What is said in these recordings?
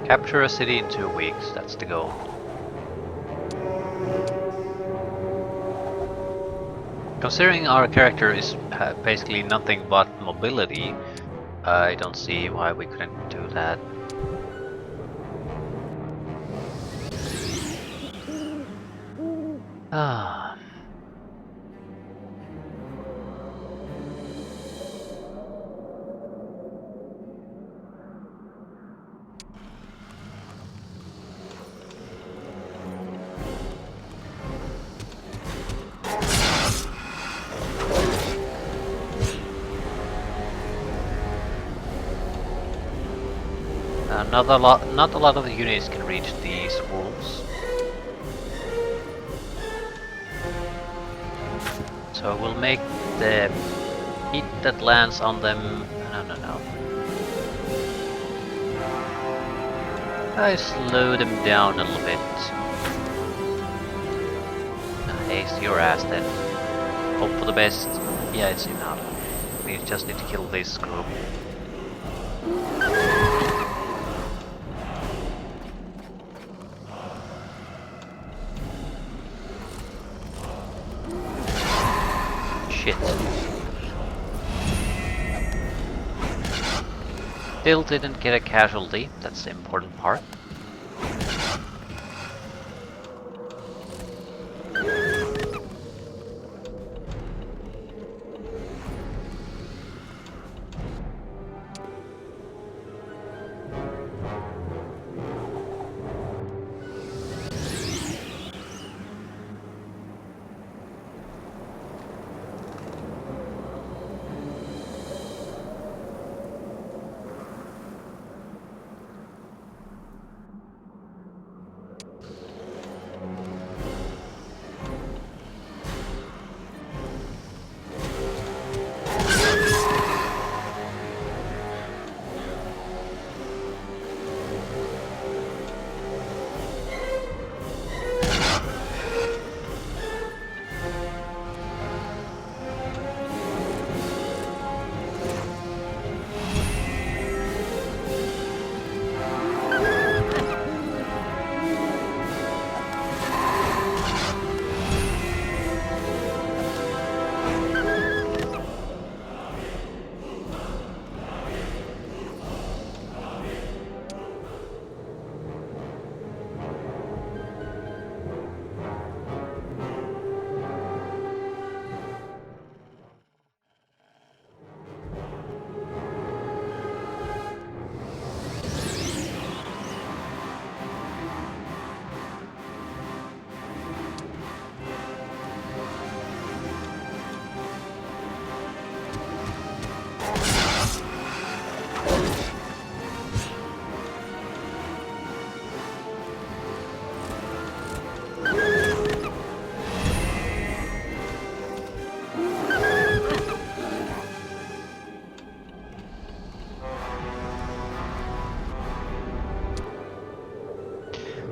Capture a city in 2 weeks, that's the goal. Considering our character is basically nothing but mobility, I don't see why we couldn't do that. Ah. Not a lot of the units can reach these wolves. So we'll make the heat that lands on them. No. I slow them down a little bit. Haste your ass then. Hope for the best. Yeah, it's enough. We just need to kill this group. Shit. Still didn't get a casualty, that's the important part.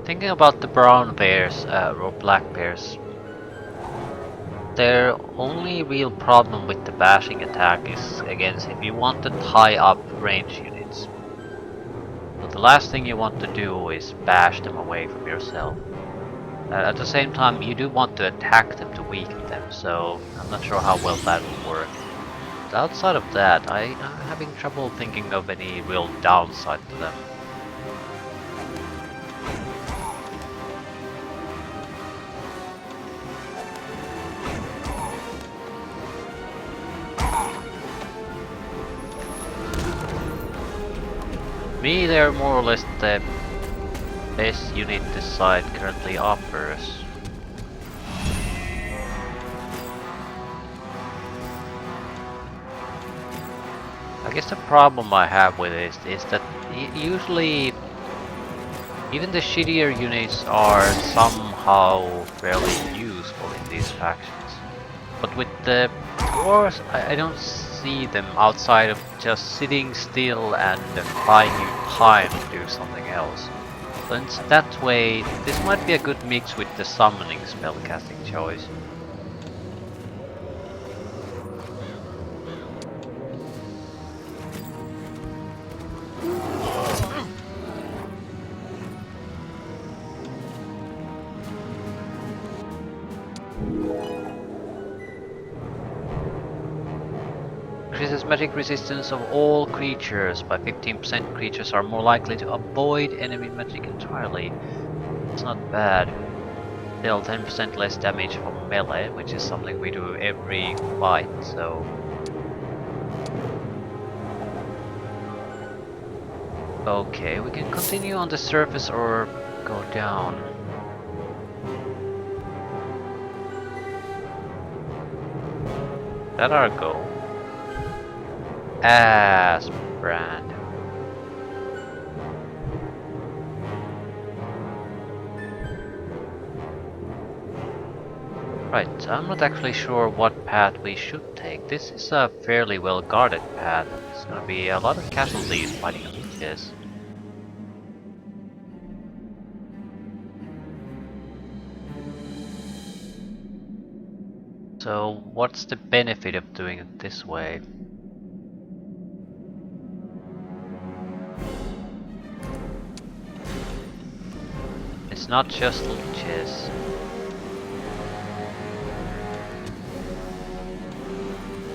Thinking about the brown bears, or black bears, their only real problem with the bashing attack is against if you want to tie up range units. So the last thing you want to do is bash them away from yourself. At the same time, you do want to attack them to weaken them, so I'm not sure how well that will work. But outside of that, I'm having trouble thinking of any real downside to them. Me, they're more or less the best unit this side currently offers. I guess the problem I have with it is that usually even the shittier units are somehow fairly useful in these factions. But with the dwarves, I don't see them outside of just sitting still and buying you time to do something else. So in that way, this might be a good mix with the summoning spellcasting choice. increases magic resistance of all creatures by 15%. Creatures are more likely to avoid enemy magic entirely. It's not bad. Still 10% less damage from melee, which is something we do every fight, so... Okay, we can continue on the surface or go down. That our goal. Brand. Right, I'm not actually sure what path we should take. This is a fairly well guarded path. There's gonna be a lot of casualties fighting leeches. So what's the benefit of doing it this way? It's not just leeches.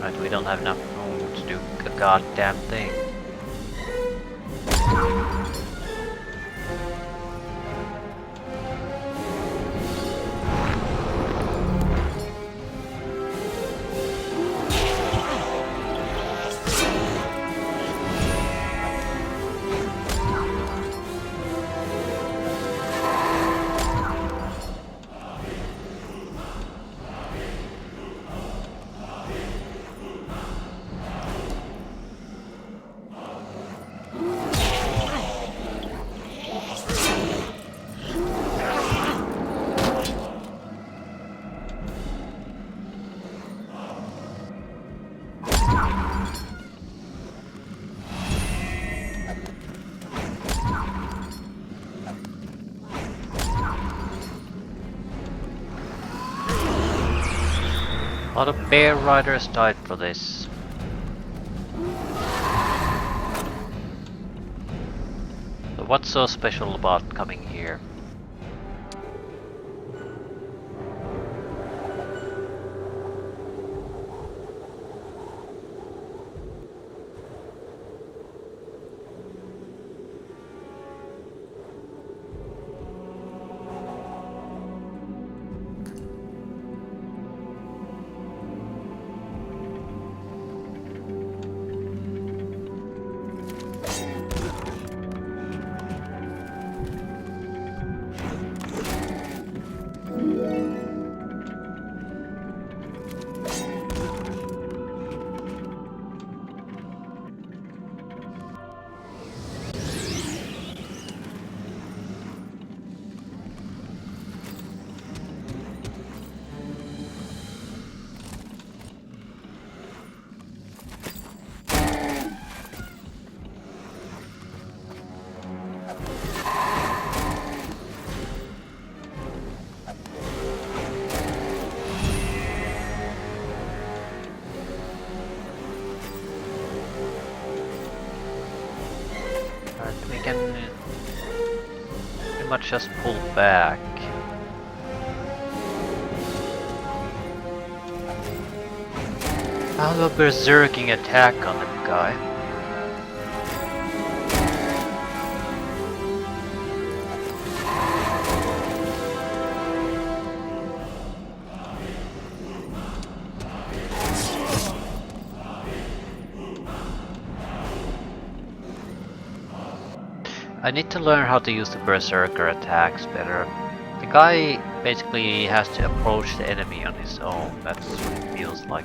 Right, we don't have enough room to do a goddamn thing. A lot of bear riders died for this. So what's so special about coming here? We can pretty much just pull back. I'll have a berserking attack on that guy. I need to learn how to use the berserker attacks better. The guy basically has to approach the enemy on his own, that's what it feels like.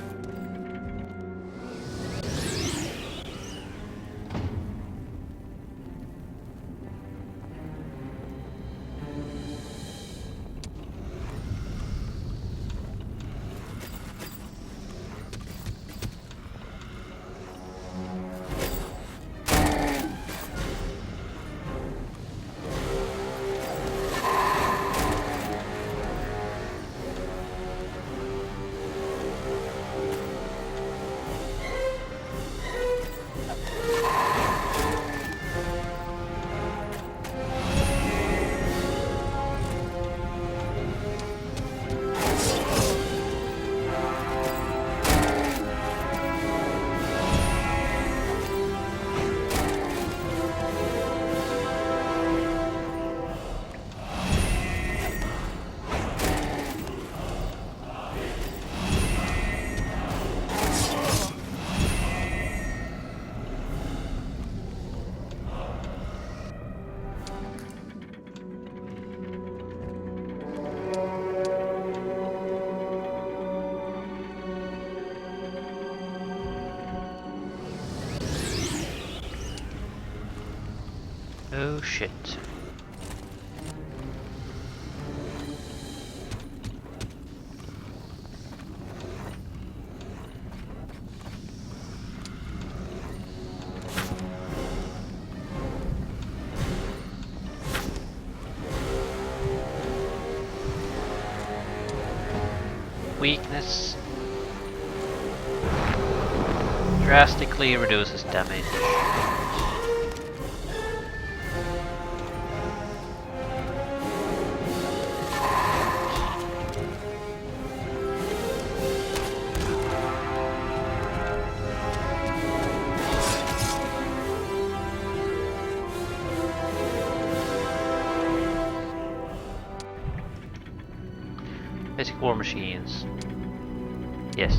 Oh shit. Weakness drastically reduces damage. Basic war machines. Yes.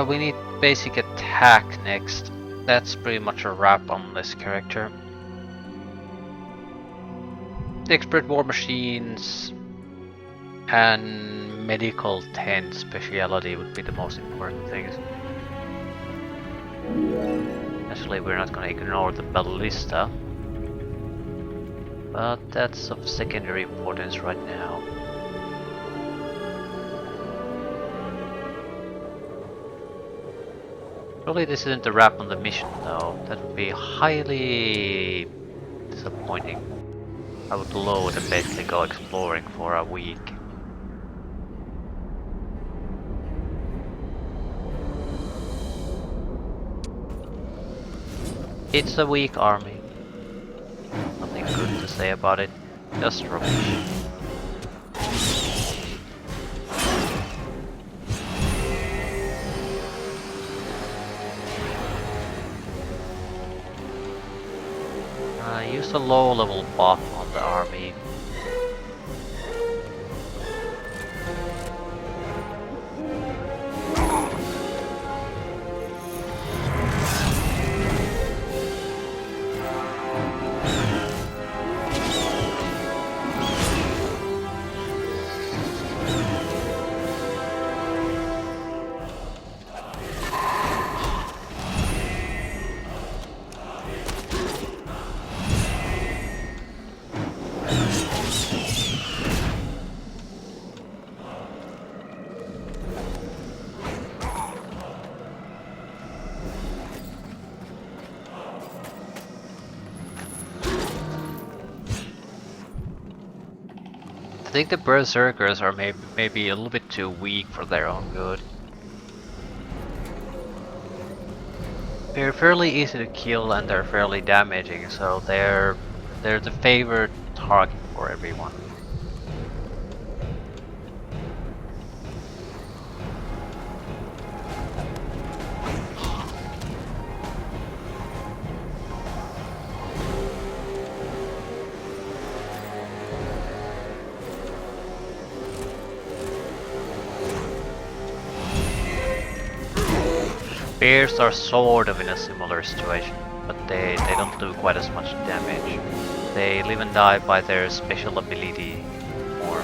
We need basic attack next. That's pretty much a wrap on this character. Expert war machines and medical 10 speciality would be the most important things. Actually, we're not gonna ignore the ballista, but that's of secondary importance right now. Probably this isn't a wrap on the mission though. That would be highly disappointing. I would load and basically go exploring for a week. It's a weak army. Nothing good to say about it. Just rubbish. Use a low level buff on the army. I think the berserkers are maybe a little bit too weak for their own good. They're fairly easy to kill and they're fairly damaging, so they're the favorite target for everyone. Bears are sort of in a similar situation, but they don't do quite as much damage. They live and die by their special ability more.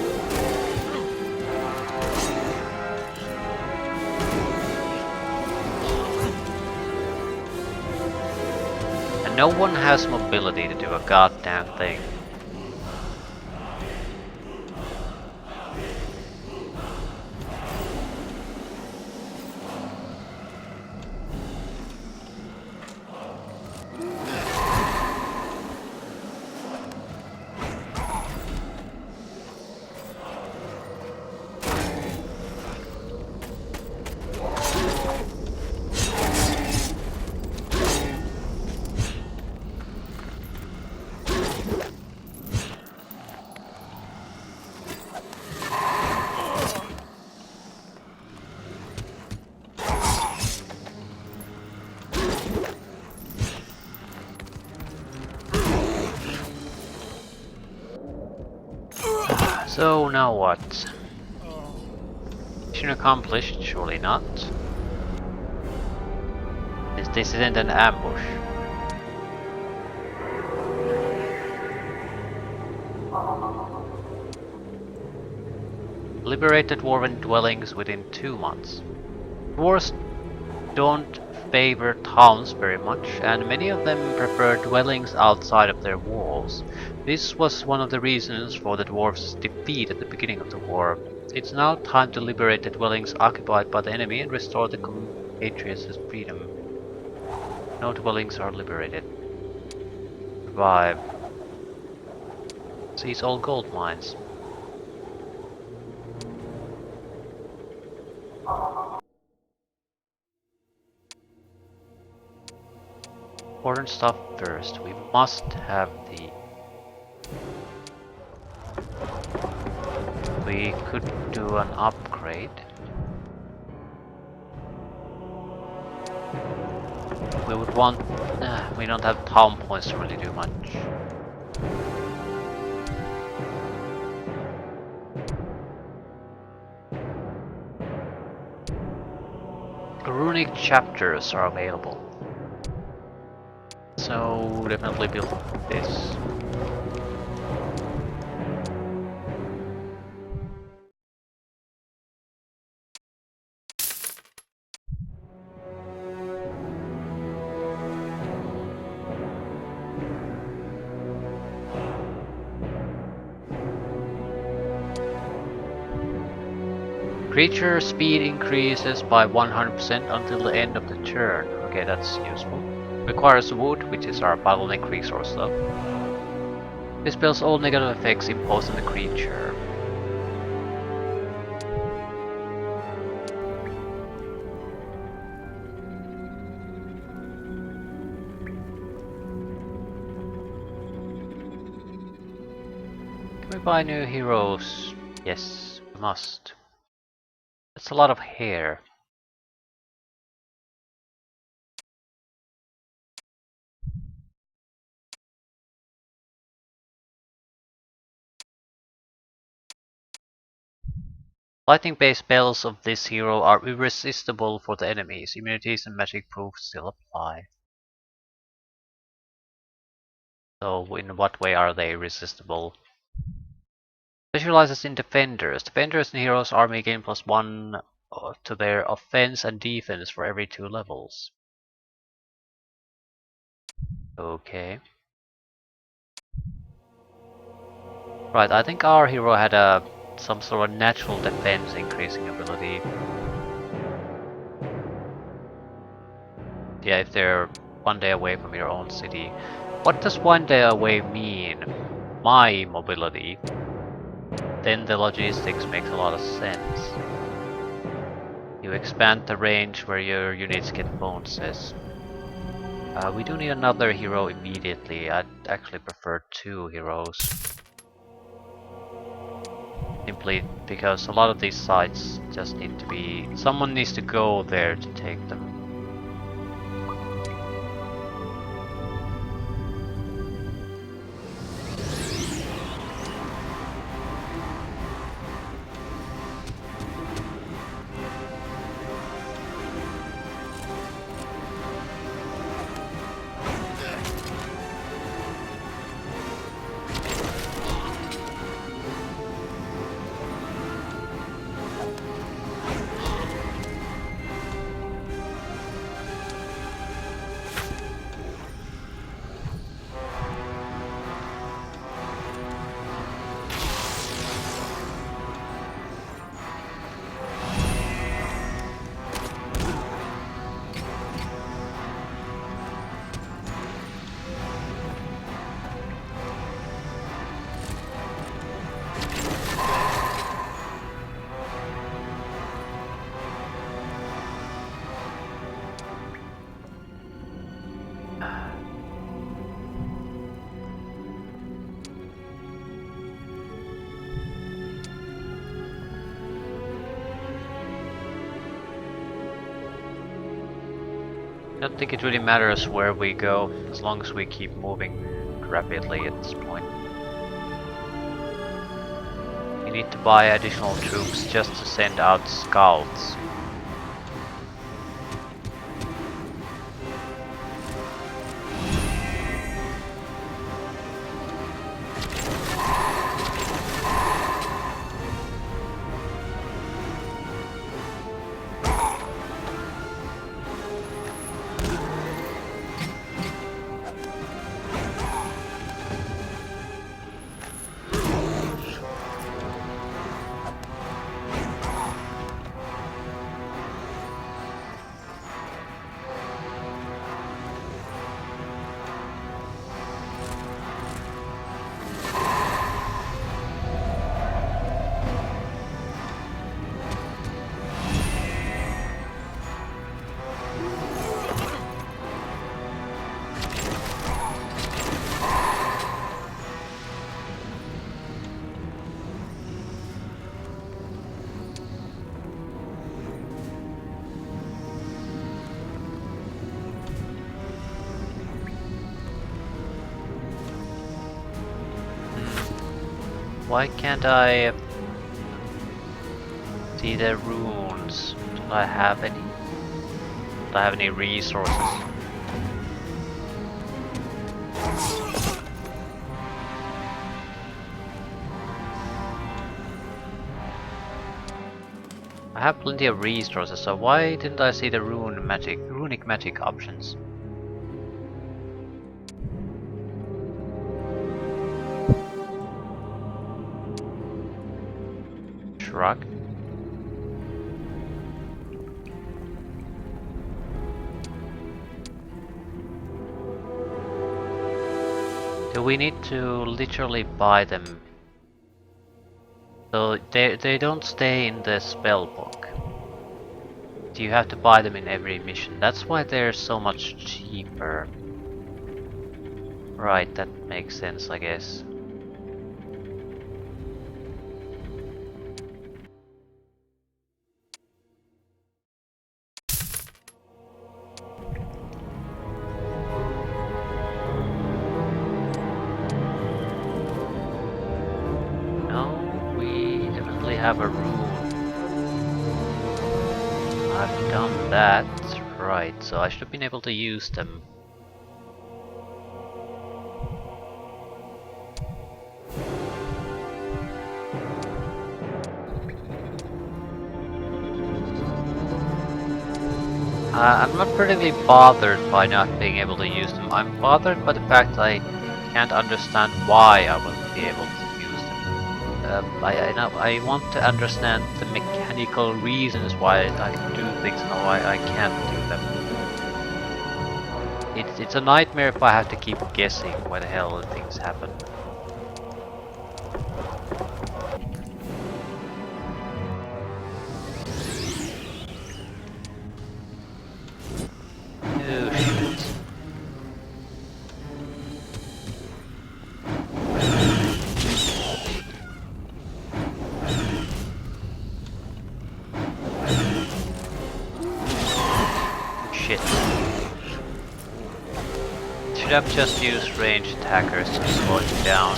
And no one has mobility to do a goddamn thing. So now what? Mission accomplished? Surely not. This isn't an ambush. Liberated dwarven dwellings within 2 months. Dwarves don't favor towns very much, and many of them prefer dwellings outside of their walls. This was one of the reasons for the dwarves' defeat at the beginning of the war. It's now time to liberate the dwellings occupied by the enemy and restore the compatriots' freedom. No dwellings are liberated. Revive. Seize all gold mines. Important stuff first. We must have the... We could do an upgrade. We would want... we don't have town points to really do much. Runic chapters are available. So definitely build this. Creature speed increases by 100% until the end of the turn. Okay, that's useful. Requires wood, which is our bottleneck resource though. Dispels all negative effects imposed on the creature. Can we buy new heroes? Yes, we must. That's a lot of hair. Lightning-based spells of this hero are irresistible for the enemies. Immunities and magic proof still apply. So in what way are they irresistible? Specializes in defenders. Defenders in heroes army gain +1 to their offense and defense for every 2 levels. Okay. Right, I think our hero had some sort of natural defense increasing ability. Yeah, if they're 1 day away from your own city. What does 1 day away mean? My mobility. Then the logistics makes a lot of sense. You expand the range where your units get bonuses. We do need another hero immediately. I'd actually prefer 2 heroes. Simply because a lot of these sites just need to be... Someone needs to go there to take them. I don't think it really matters where we go, as long as we keep moving rapidly at this point. We need to buy additional troops just to send out scouts. Why can't I see the runes? Do I have any? Do I have any resources? I have plenty of resources, so why didn't I see the runic magic options? Shrug. Do we need to literally buy them? So they don't stay in the spell book. Do you have to buy them in every mission? That's why they're so much cheaper. Right, that makes sense, I guess. No, we definitely have a rune. I've done that, right, so I should have been able to use them. I'm not particularly bothered by not being able to use them. I'm bothered by the fact that I can't understand why I won't be able to use them. I want to understand the mechanical reasons why I can do things and why I can't do them. It's a nightmare if I have to keep guessing why the hell things happen. Oh shit. Shit. Should have just used ranged attackers to slow it down.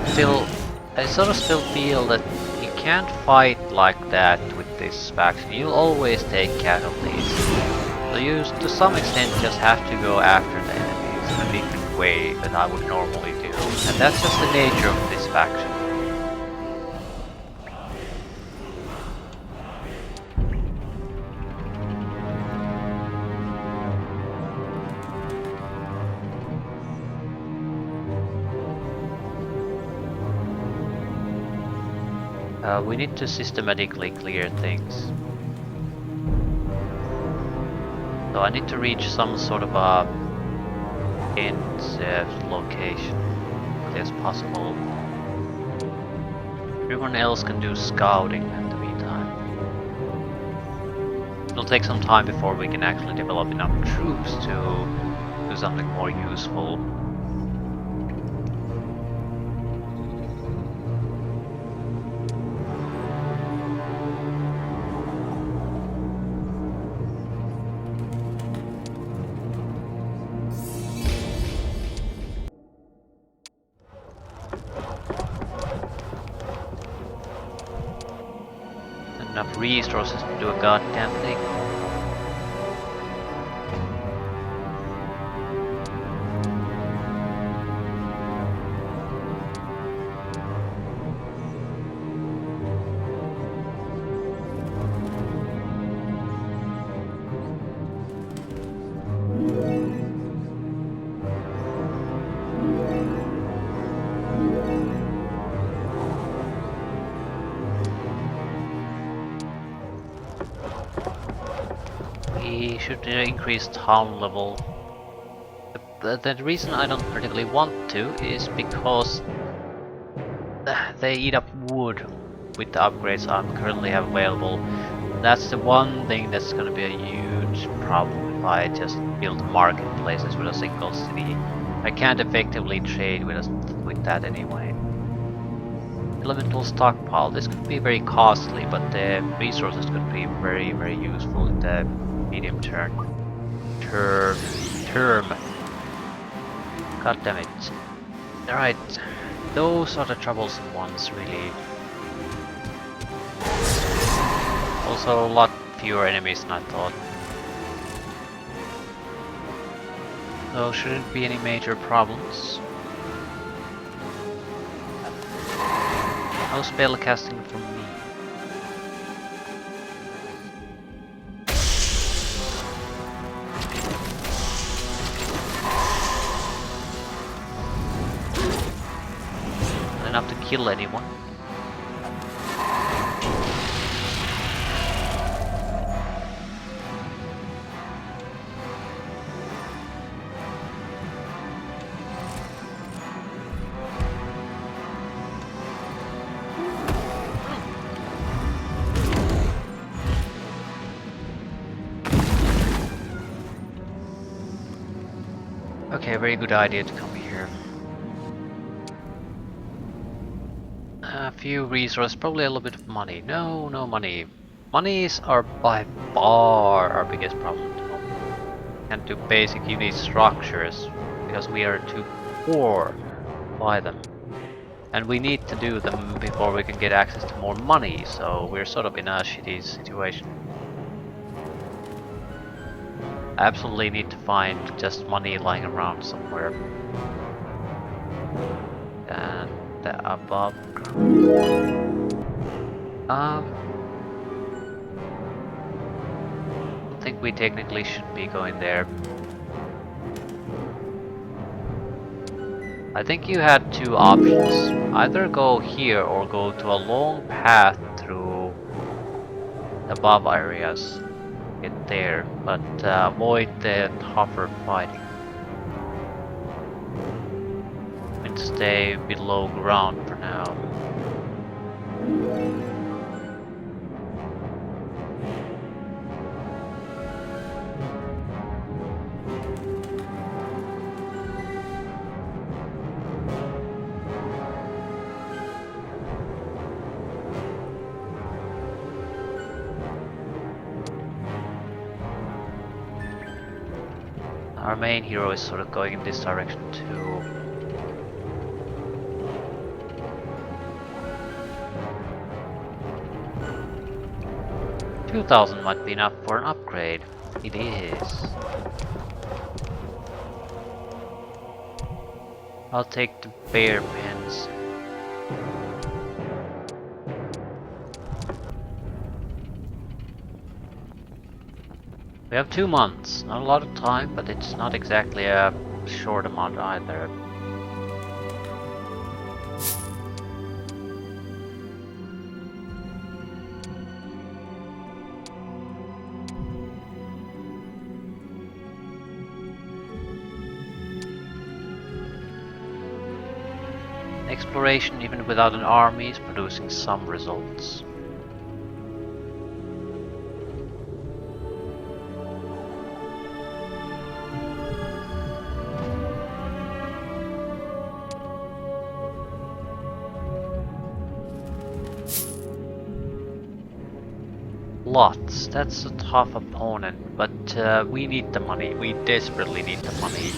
Still, I sort of still feel that you can't fight like that with this faction. You'll always take casualties. So you, to some extent, just have to go after the enemies in a different way than I would normally do. And that's just the nature of this faction. We need to systematically clear things. So I need to reach some sort of a end location as possible. Everyone else can do scouting in the meantime. It'll take some time before we can actually develop enough troops to do something more useful. Enough resources to do a goddamn thing. We should increase town level. The reason I don't particularly want to is because they eat up wood with the upgrades I currently have available. That's the one thing that's gonna be a huge problem if I just build marketplaces with a single city. I can't effectively trade with that anyway. Elemental stockpile. This could be very costly, but the resources could be very, very useful in the medium term. Term. God damn it. Alright, those are the troublesome ones, really. Also, a lot fewer enemies than I thought. So, shouldn't be any major problems. No spell casting from me. Not enough to kill anyone. Okay, very good idea to come here. A few resources, probably a little bit of money. No, no money. Monies are by far our biggest problem. Can't do basic unit structures because we are too poor to buy them. And we need to do them before we can get access to more money, so we're sort of in a shitty situation. I absolutely need to find just money lying around somewhere. And the above ground. I think we technically should be going there. I think you had two options. Either go here or go to a long path through the above areas. Get there, but avoid the tougher fighting. And stay below ground for now. Our main hero is sort of going in this direction too. $2,000 might be enough for an upgrade. It is. I'll take the bear pens. We have 2 months, not a lot of time, but it's not exactly a short amount either. Exploration, even without an army, is producing some results. Lots. That's a tough opponent, but we need the money. We desperately need the money.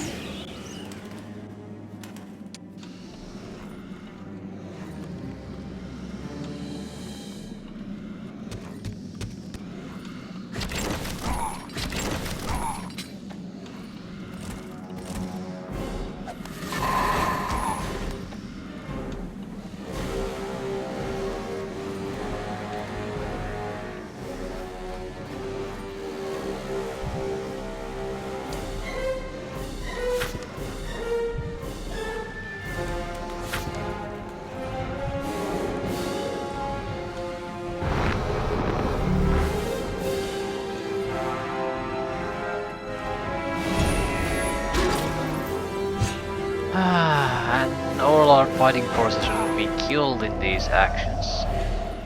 And all our fighting forces will be killed in these actions.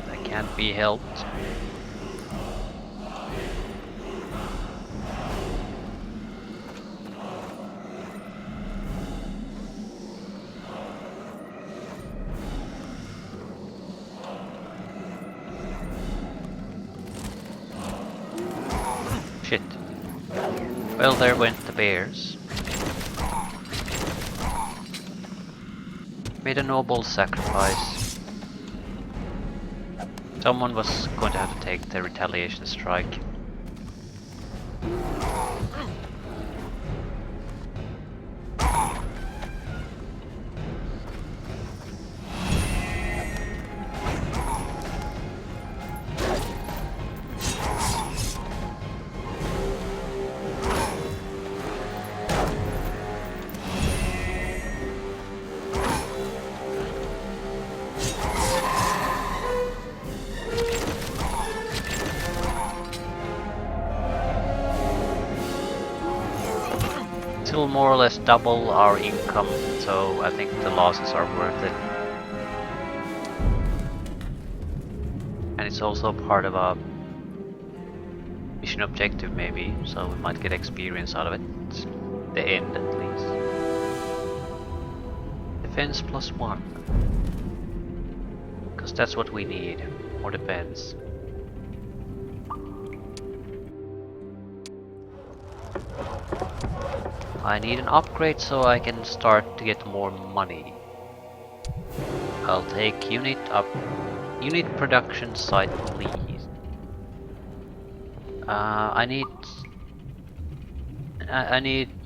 That can't be helped. Shit. Well, there went the bears. Made a noble sacrifice. Someone was going to have to take the retaliation strike. Still more or less double our income, so I think the losses are worth it. And it's also part of a mission objective maybe, so we might get experience out of it. The end at least. Defense +1. Because that's what we need. More defense. I need an upgrade so I can start to get more money. I'll take unit production site, please. I need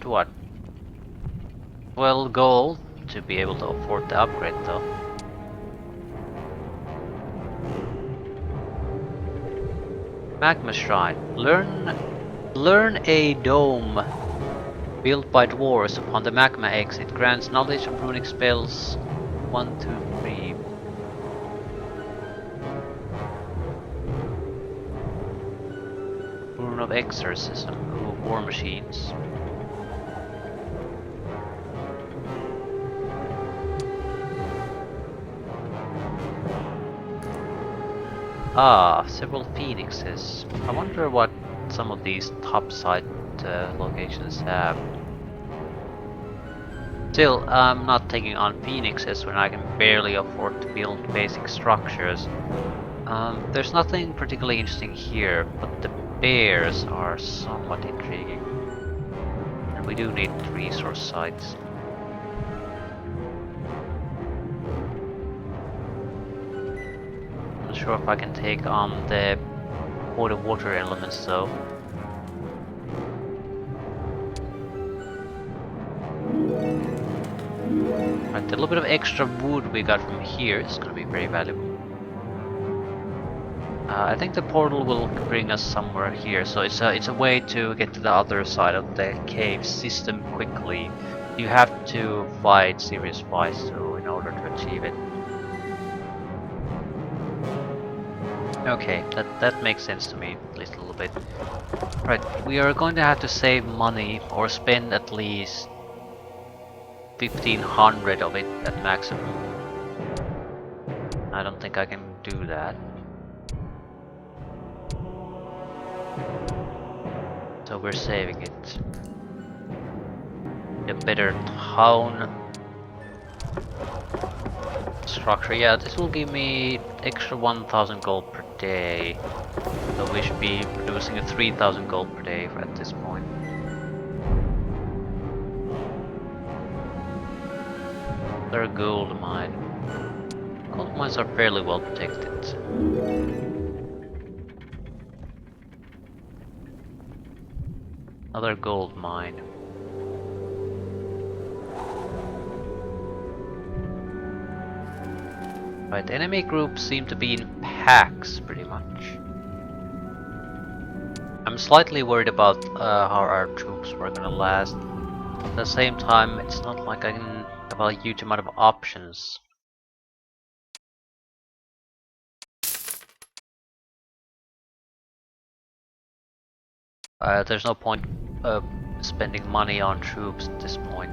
what? Well, gold to be able to afford the upgrade though. Magma Shrine. Learn a dome built by dwarves upon the magma exit. Grants knowledge of runic spells 1, 2, 3. Rune of Exorcism. Ooh, war machines. Ah, several phoenixes. I wonder what some of these topside locations have. Still, I'm not taking on phoenixes when I can barely afford to build basic structures. There's nothing particularly interesting here, but the bears are somewhat intriguing. And we do need resource sites. I'm not sure if I can take on the water elements though. Right, the little bit of extra wood we got from here is going to be very valuable. I think the portal will bring us somewhere here, so it's a way to get to the other side of the cave system quickly. You have to fight serious fights in order to achieve it. Okay, that makes sense to me, at least a little bit. Right, we are going to have to save money or spend at least 1500 of it at maximum. I don't think I can do that. So we're saving it. A better town structure. Yeah, this will give me extra 1000 gold per day. So we should be producing a 3000 gold per day at this point. They're a gold mine. Gold mines are fairly well protected. Another gold mine. Right, the enemy groups seem to be in packs, pretty much. I'm slightly worried about how our troops were gonna last. At the same time, it's not like I can have a huge amount of options. There's no point spending money on troops at this point.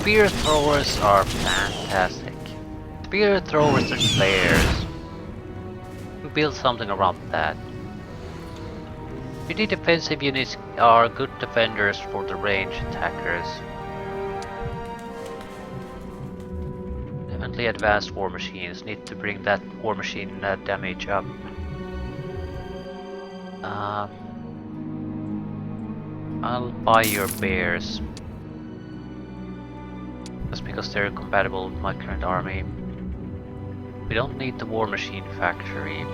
spear throwers are fantastic. Spear throwers and flares. Build something around that. Pretty defensive units are good defenders for the range attackers. Definitely advanced war machines need to bring that war machine damage up. I'll buy your bears. Just because they're compatible with my current army. We don't need the war machine factory.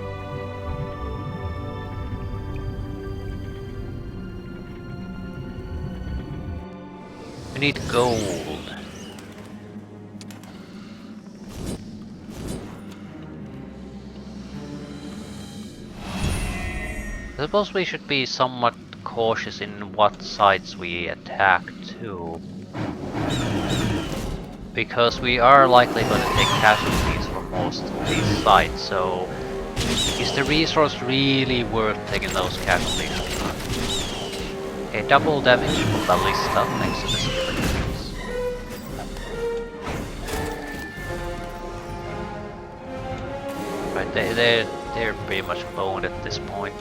We need gold. I suppose we should be somewhat cautious in what sites we attack too. Because we are likely going to take casualties from most of these sites, so is the resource really worth taking those casualties or not? Okay, double damage from ballista thanks to the civilians. Right, they're pretty much boned at this point.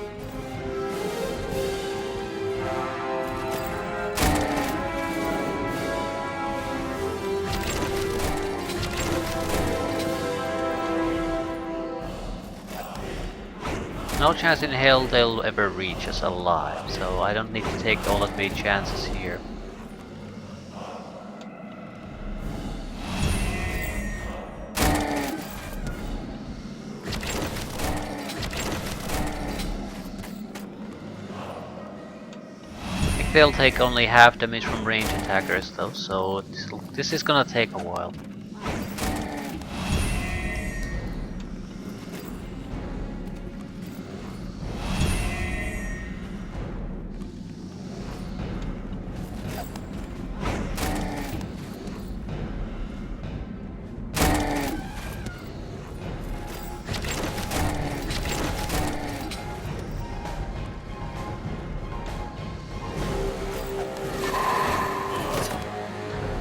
No chance in hell they'll ever reach us alive, so I don't need to take all that many chances here. I think they'll take only half damage from range attackers though, so this is gonna take a while.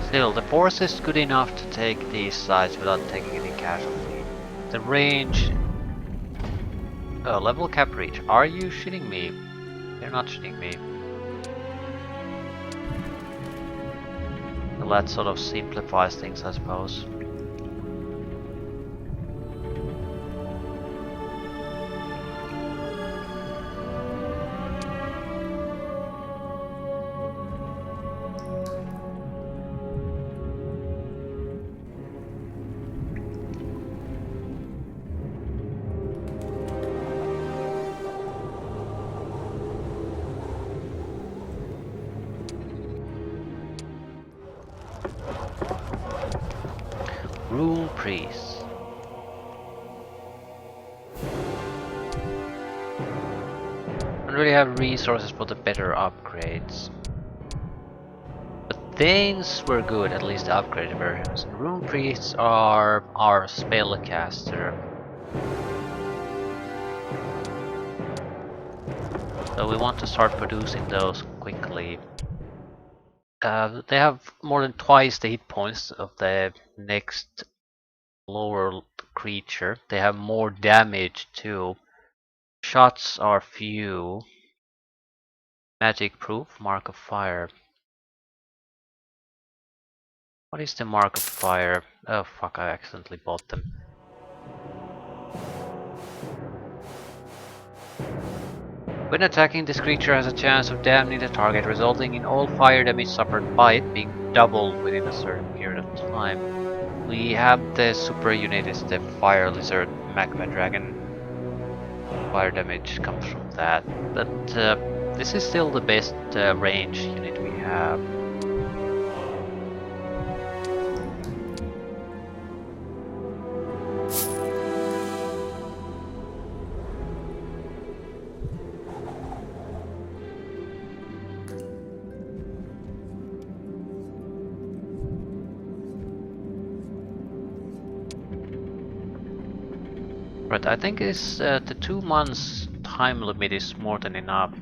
Still, the force is good enough to take these sides without taking any casualty. The range... Oh, level cap reach. Are you shitting me? You're not shitting me. Well, that sort of simplifies things, I suppose. Rule priests. Don't really have resources for the better upgrades. The Thanes were good, at least the upgraded versions. Rune priests are our spellcaster. So we want to start producing those quickly. They have more than twice the hit points of the next lower creature. They have more damage too. Shots are few. Magic proof, mark of fire. What is the mark of fire? Oh fuck, I accidentally bought them. When attacking, this creature has a chance of damaging the target, resulting in all fire damage suffered by it being doubled within a certain period of time. We have the super unit is the Fire Lizard Magma Dragon. Fire damage comes from that, but this is still the best range unit we have. But I think it's the 2 months time limit is more than enough.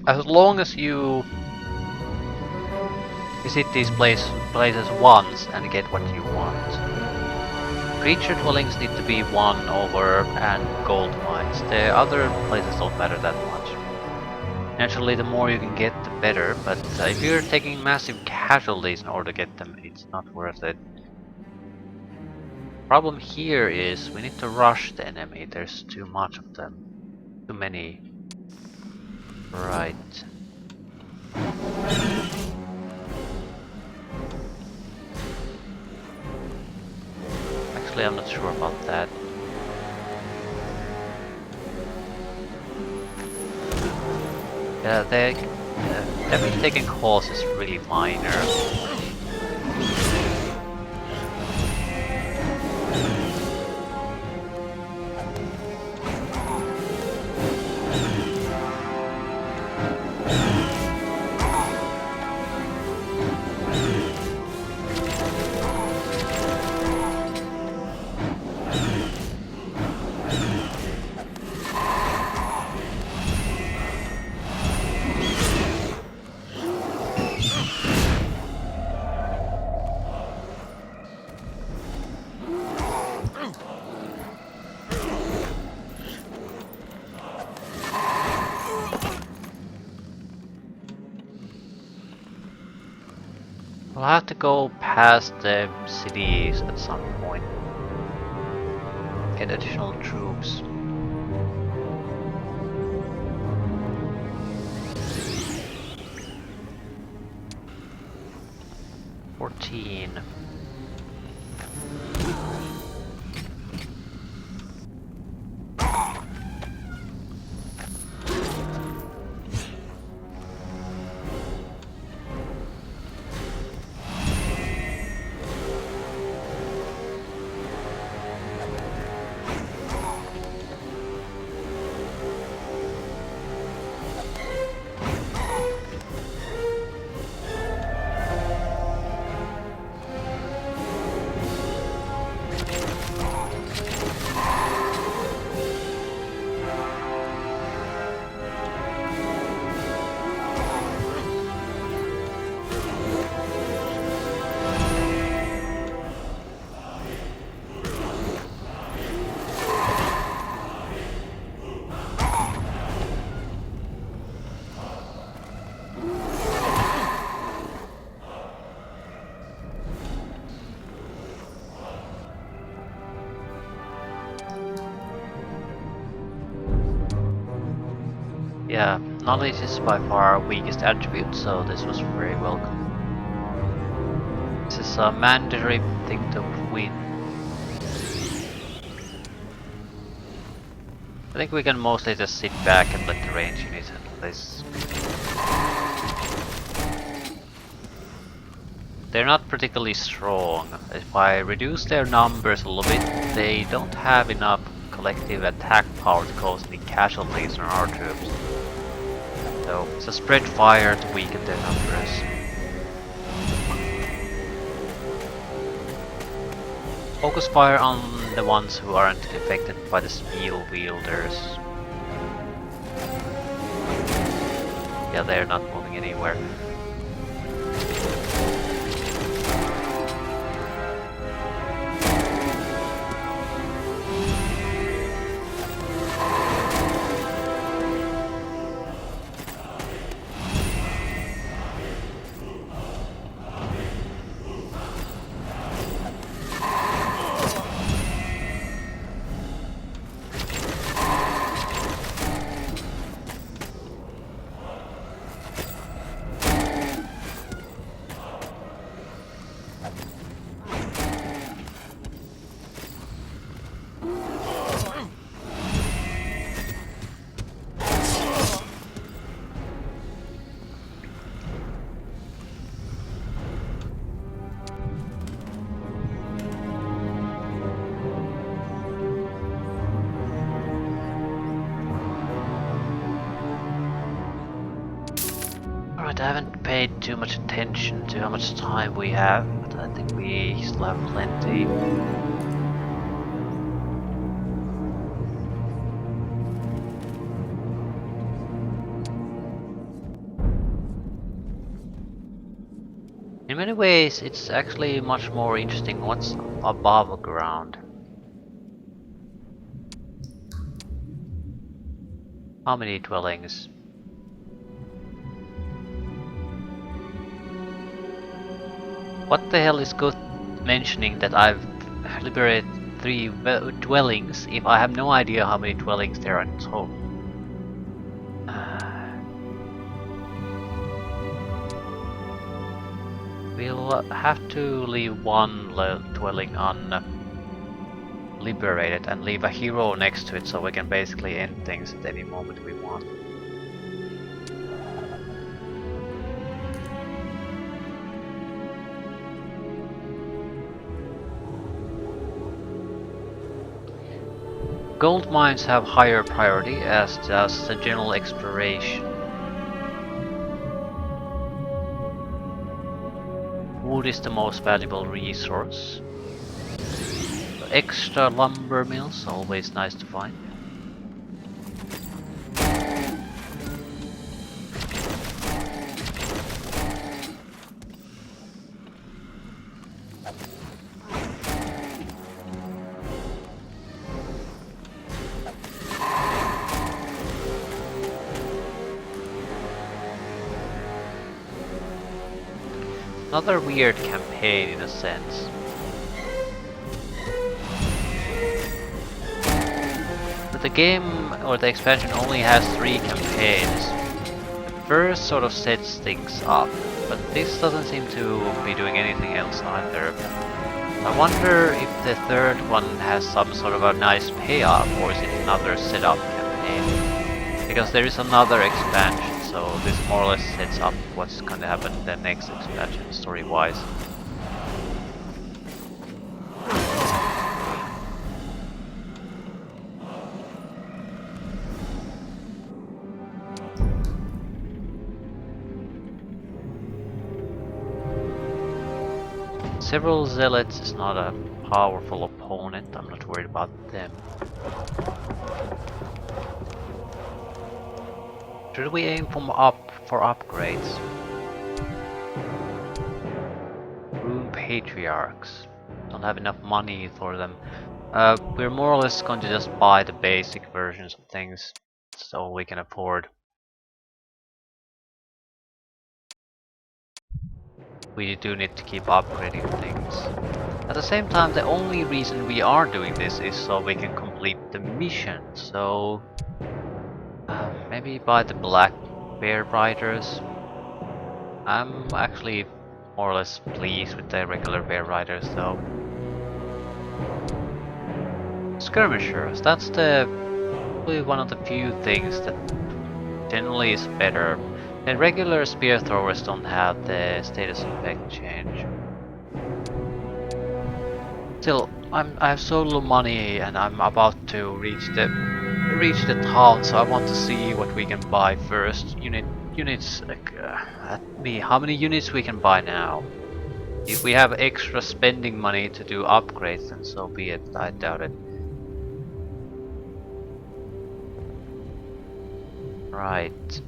As long as you Visit these places once and get what you want. Creature dwellings need to be won over and gold mines. The other places don't matter that much. Naturally, the more you can get, the better, but if you're taking massive casualties in order to get them, it's not worth it. Problem here is we need to rush the enemy. There's too much of them. Too many. Right. Actually, I'm not sure about that. Yeah, the damage they can cause is really minor. We'll have to go past the cities at some point. Get additional troops. $14. Yeah, knowledge is by far our weakest attribute, so this was very welcome. This is a mandatory thing to win. I think we can mostly just sit back and let the range units handle this. They're not particularly strong. If I reduce their numbers a little bit, they don't have enough collective attack power to cause any casualties on our troops. So it's a spread fire to weaken their numbers. Focus fire on the ones who aren't affected by the steel wielders. Yeah, they're not moving anywhere. I haven't paid too much attention to how much time we have, but I think we still have plenty. many ways, it's actually much more interesting what's above ground. How many dwellings? What the hell is good mentioning that I've liberated 3 dwellings if I have no idea how many dwellings there are in total? We'll have to leave one dwelling unliberated and leave a hero next to it so we can basically end things at any moment we want. Gold mines have higher priority, as does the general exploration. Wood is the most valuable resource. Extra lumber mills, always nice to find. Another weird campaign in a sense. But the game or the expansion only has 3 campaigns. The first sort of sets things up, but this doesn't seem to be doing anything else either. I wonder if the third one has some sort of a nice payoff, or is it another setup campaign? Because there is another expansion, so this more or less sets up what's gonna happen in the next expansion story-wise. Several zealots is not a powerful opponent, I'm not worried about them. Should we aim for upgrades? Rune Patriarchs. Don't have enough money for them. We're more or less going to just buy the basic versions of things. That's all we can afford. We do need to keep upgrading things. At the same time, the only reason we are doing this is so we can complete the mission. So maybe buy the black bear riders. I'm actually more or less pleased with the regular bear riders though. Skirmishers, that's probably one of the few things that generally is better. The regular spear throwers don't have the status effect change. Still, I have so little money and I'm about to reach the town, so I want to see what we can buy first. Units, how many units we can buy now? If we have extra spending money to do upgrades, then so be it. I doubt it. Right.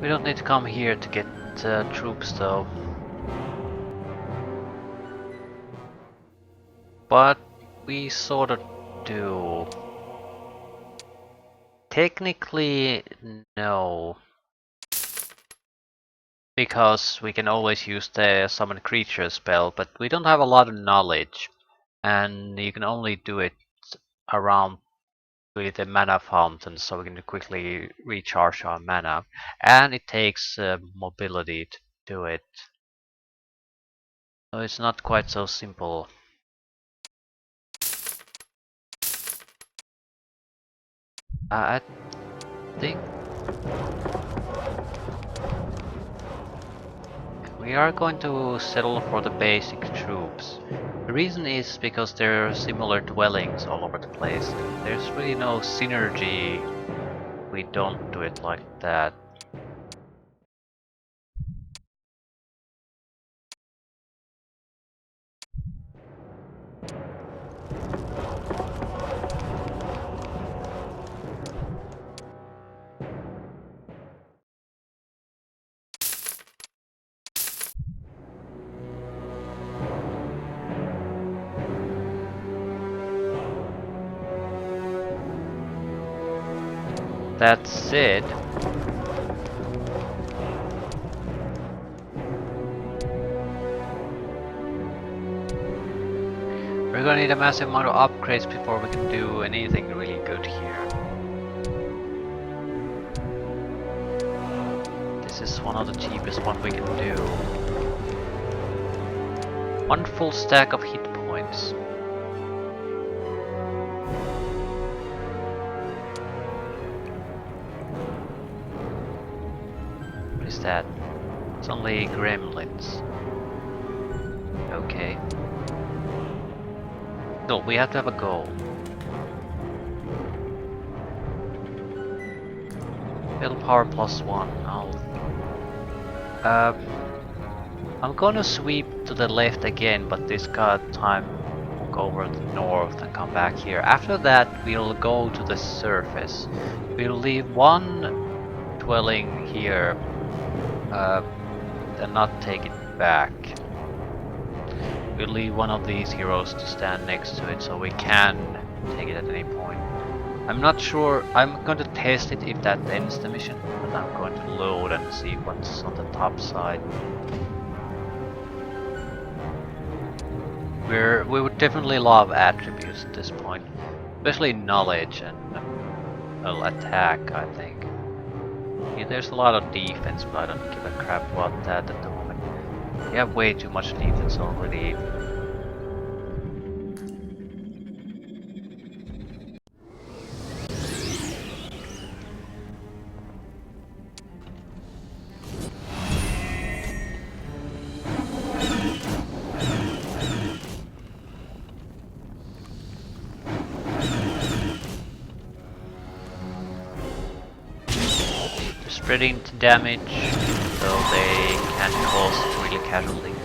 We don't need to come here to get troops though. But we sort of do. Technically, no. Because we can always use the summon creature spell, but we don't have a lot of knowledge. And you can only do it around with a mana fountain so we can quickly recharge our mana. And it takes mobility to do it. So it's not quite so simple. I think we are going to settle for the basic troops. The reason is because there are similar dwellings all over the place. There's really no synergy if we don't do it like that. That said, we're gonna need a massive amount of upgrades before we can do anything really good here. This is one of the cheapest one we can do. One full stack of hit points. What is that? It's only gremlins. Okay. No, we have to have a goal. Willpower +1. I'm gonna sweep to the left again, but this time we'll go over to the north and come back here. After that, we'll go to the surface. We'll leave one dwelling here and not take it back. We'll leave one of these heroes to stand next to it so we can take it at any point. I'm not sure, I'm going to test it if that ends the mission, but I'm going to load and see what's on the top side. We would definitely love attributes at this point, especially knowledge and attack, I think. Yeah, there's a lot of defense, but I don't give a crap about that at the moment. We have way too much defense already. Spreading damage, so they can't cause really casualties.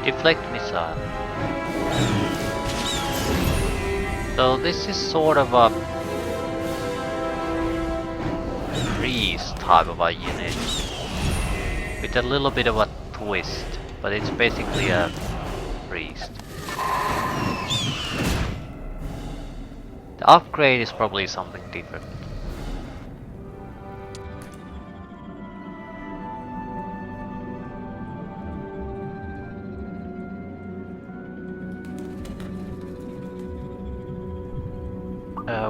Deflect missile. So this is sort of a priest type of a unit with a little bit of a twist, but it's basically a priest. The upgrade is probably something different.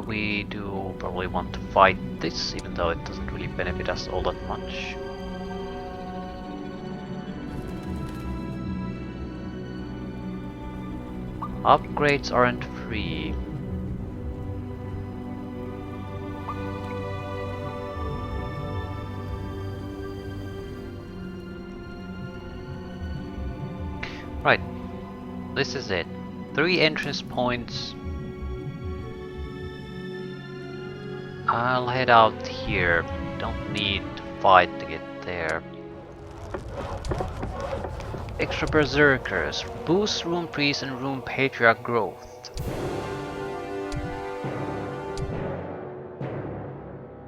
We do probably want to fight this, even though it doesn't really benefit us all that much. Upgrades aren't free. Right, this is it. 3 entrance points. I'll head out here. Don't need to fight to get there. Extra berserkers. Boost room priest and room patriarch growth.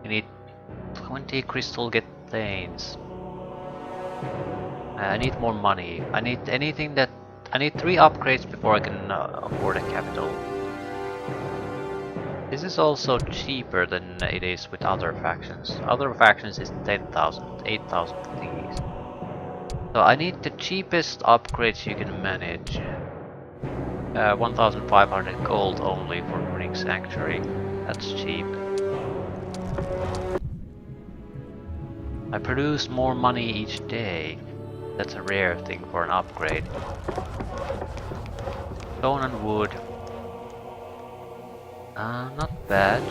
You need 20 crystal get thanes. I need more money. I need anything that I need 3 upgrades before I can afford a capital. This is also cheaper than it is with other factions. Other factions is 10,000, 8,000 these. So I need the cheapest upgrades you can manage. 1,500 gold only for running Sanctuary. That's cheap. I produce more money each day. That's a rare thing for an upgrade. Stone and wood. Not bad.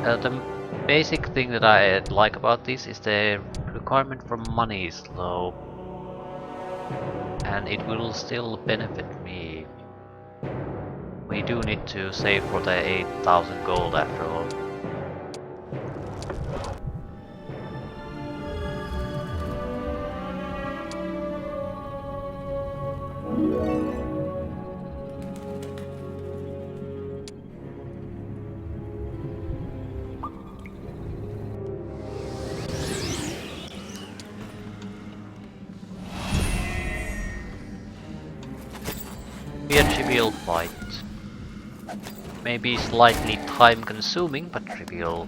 The basic thing that I like about this is the requirement for money is low. And it will still benefit me. We do need to save for the 8,000 gold after all. Be a trivial fight. Maybe slightly time consuming, but trivial.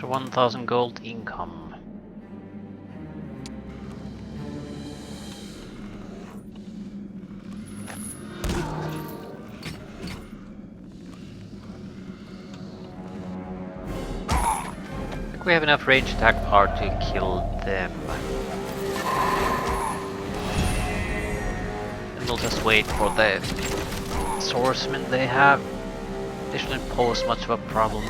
Extra 1,000 gold income. I think we have enough range attack power to kill them. And we'll just wait for the swordsmen they have. They shouldn't pose much of a problem.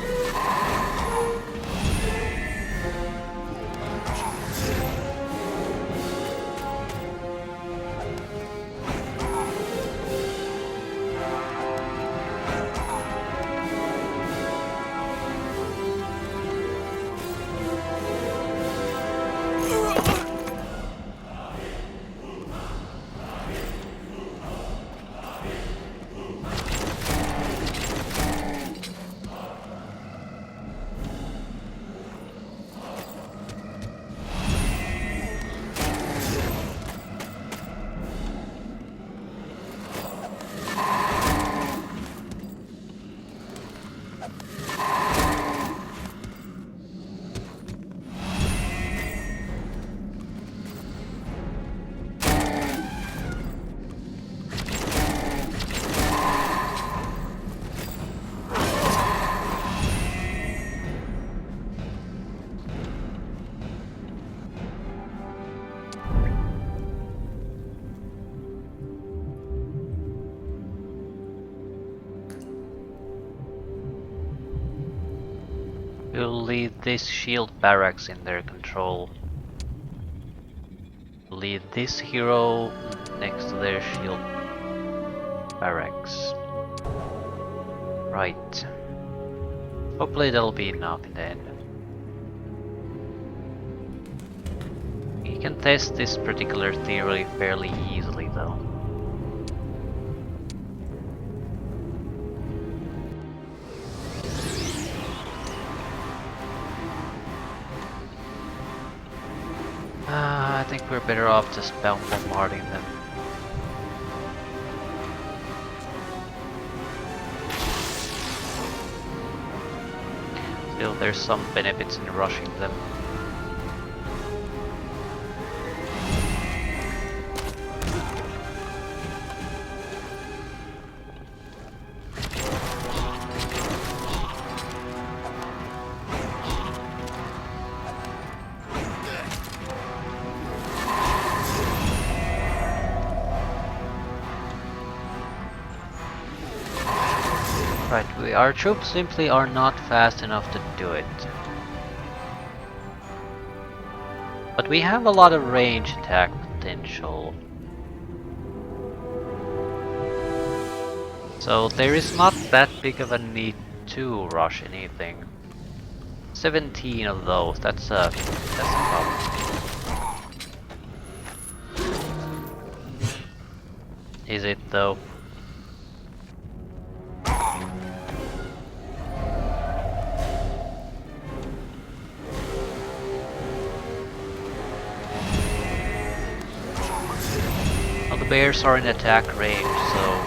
We'll leave this shield barracks in their control. Leave this hero next to their shield barracks. Right. Hopefully that'll be enough in the end. You can test this particular theory fairly easily though. I think we're better off just bombarding them. Still, there's some benefits in rushing them. Right, our troops simply are not fast enough to do it. But we have a lot of range attack potential. So there is not that big of a need to rush anything. 17 of those, that's a problem. Is it though? Well, the bears are in attack range, so...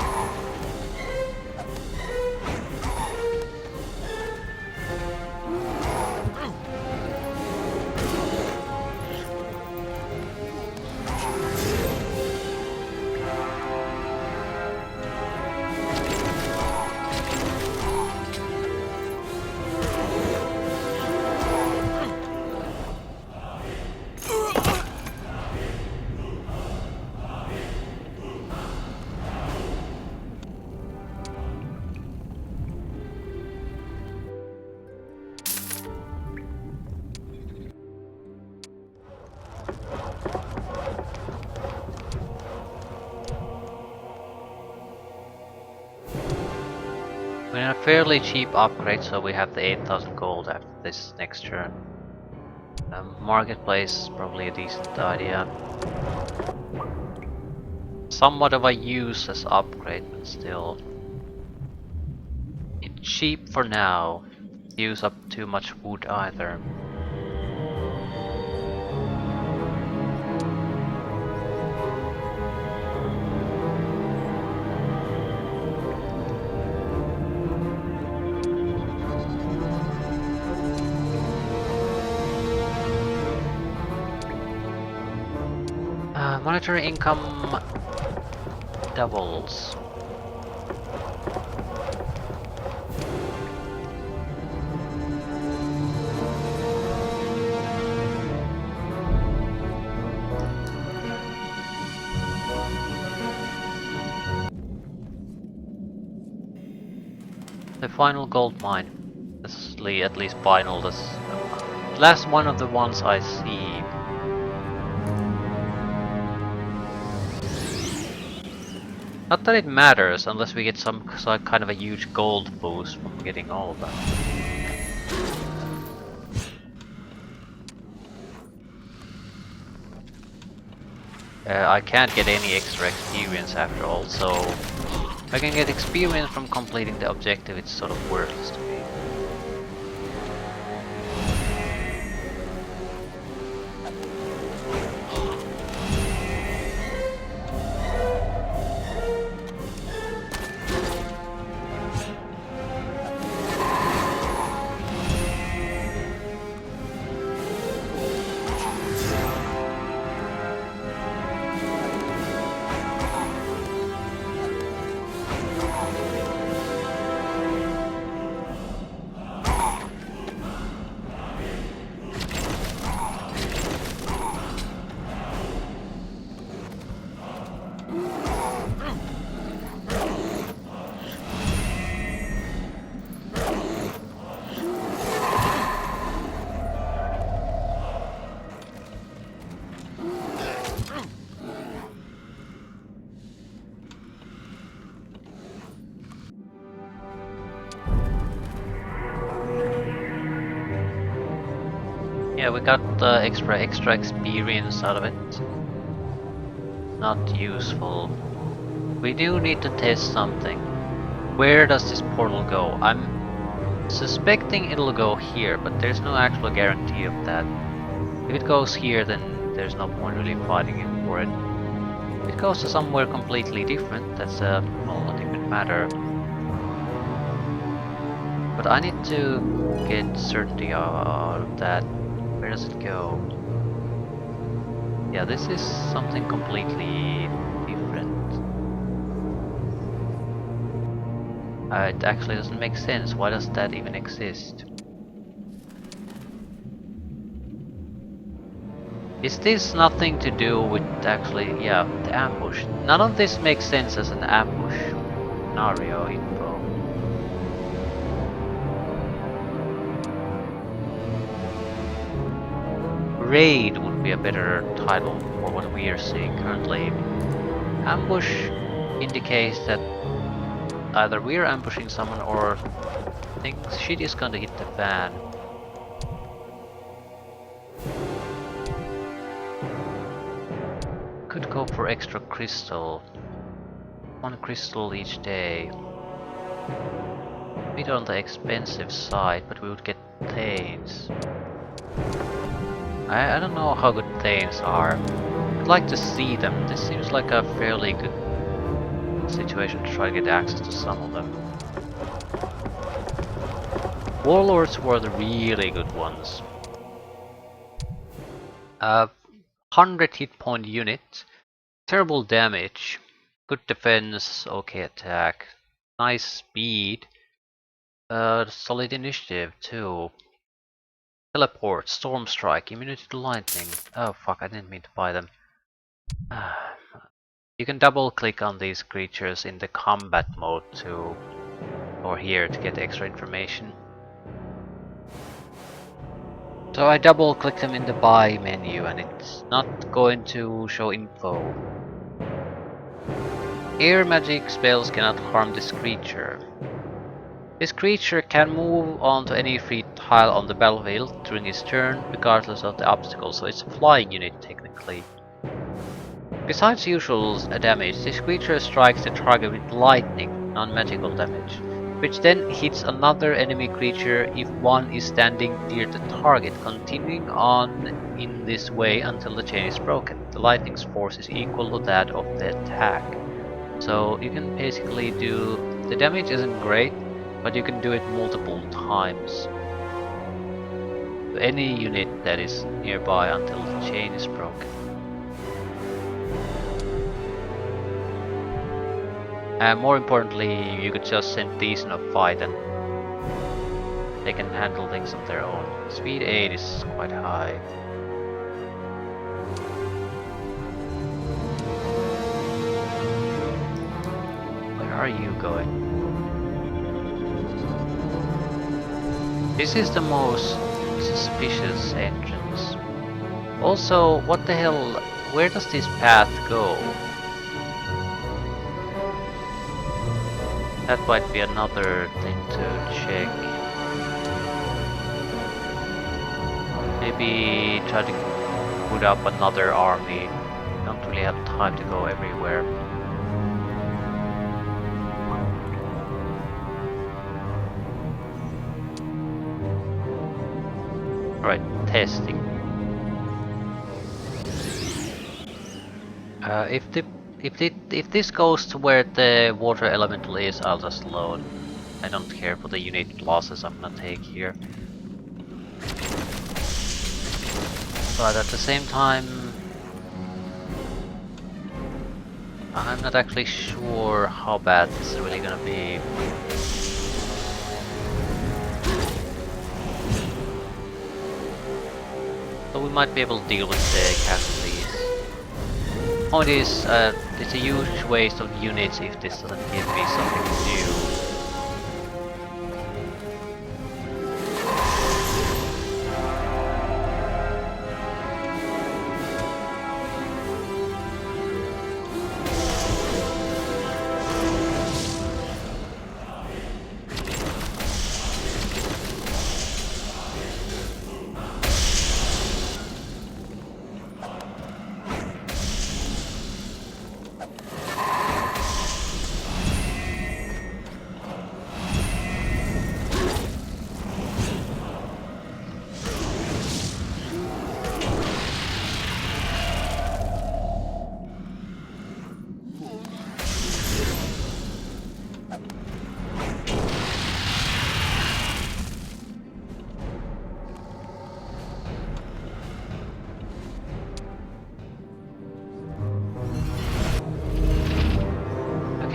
We're in a fairly cheap upgrade, so we have the 8,000 gold after this next turn. Marketplace, probably a decent idea. Somewhat of a useless upgrade, but still. It's cheap for now. Use up too much wood either. Monetary income doubles. The final gold mine. This is at least final. This last one of the ones I see. Not that it matters, unless we get some kind of a huge gold boost from getting all of them. I can't get any extra experience after all, so if I can get experience from completing the objective, it's sort of worthless to me. Yeah, we got extra experience out of it. Not useful. We do need to test something. Where does this portal go? I'm suspecting it'll go here, but there's no actual guarantee of that. If it goes here, then there's no point really fighting it for it. If it goes to somewhere completely different, that's well, a different matter. But I need to get certainty out of that. Where does it go? Yeah, this is something completely different. It actually doesn't make sense. Why does that even exist? Is this nothing to do with actually, yeah, the ambush? None of this makes sense as an ambush scenario info. Raid would be a better title for what we are seeing currently. Ambush indicates that either we are ambushing someone or shit is gonna hit the fan. Could go for extra crystal. 1 crystal each day. Bit on the expensive side, but we would get Thanes. I don't know how good Thanes are. I'd like to see them. This seems like a fairly good situation to try to get access to some of them. Warlords were the really good ones. 100 hit point unit. Terrible damage. Good defense, okay attack. Nice speed. Solid initiative too. Teleport, Storm Strike, immunity to lightning. Oh fuck, I didn't mean to buy them. You can double click on these creatures in the combat mode too, or here to get extra information. So I double click them in the buy menu and it's not going to show info. Air magic spells cannot harm this creature. This creature can move onto any free tile on the battlefield during his turn, regardless of the obstacle, so it's a flying unit technically. Besides usual damage, this creature strikes the target with lightning, non-magical damage, which then hits another enemy creature if one is standing near the target, continuing on in this way until the chain is broken. The lightning's force is equal to that of the attack. So you can basically do... the damage isn't great, but you can do it multiple times to any unit that is nearby until the chain is broken. And more importantly, you could just send these in a fight and they can handle things on their own. Speed 8 is quite high. Where are you going? This is the most suspicious entrance. Also, what the hell, where does this path go? That might be another thing to check. Maybe try to put up another army. Don't really have time to go everywhere. Alright, testing. If this goes to where the water elemental is, I'll just load. I don't care for the unit losses I'm gonna take here. But at the same time, I'm not actually sure how bad this is really gonna be. So we might be able to deal with the casualties. Point is, it's a huge waste of units if this doesn't give me something new.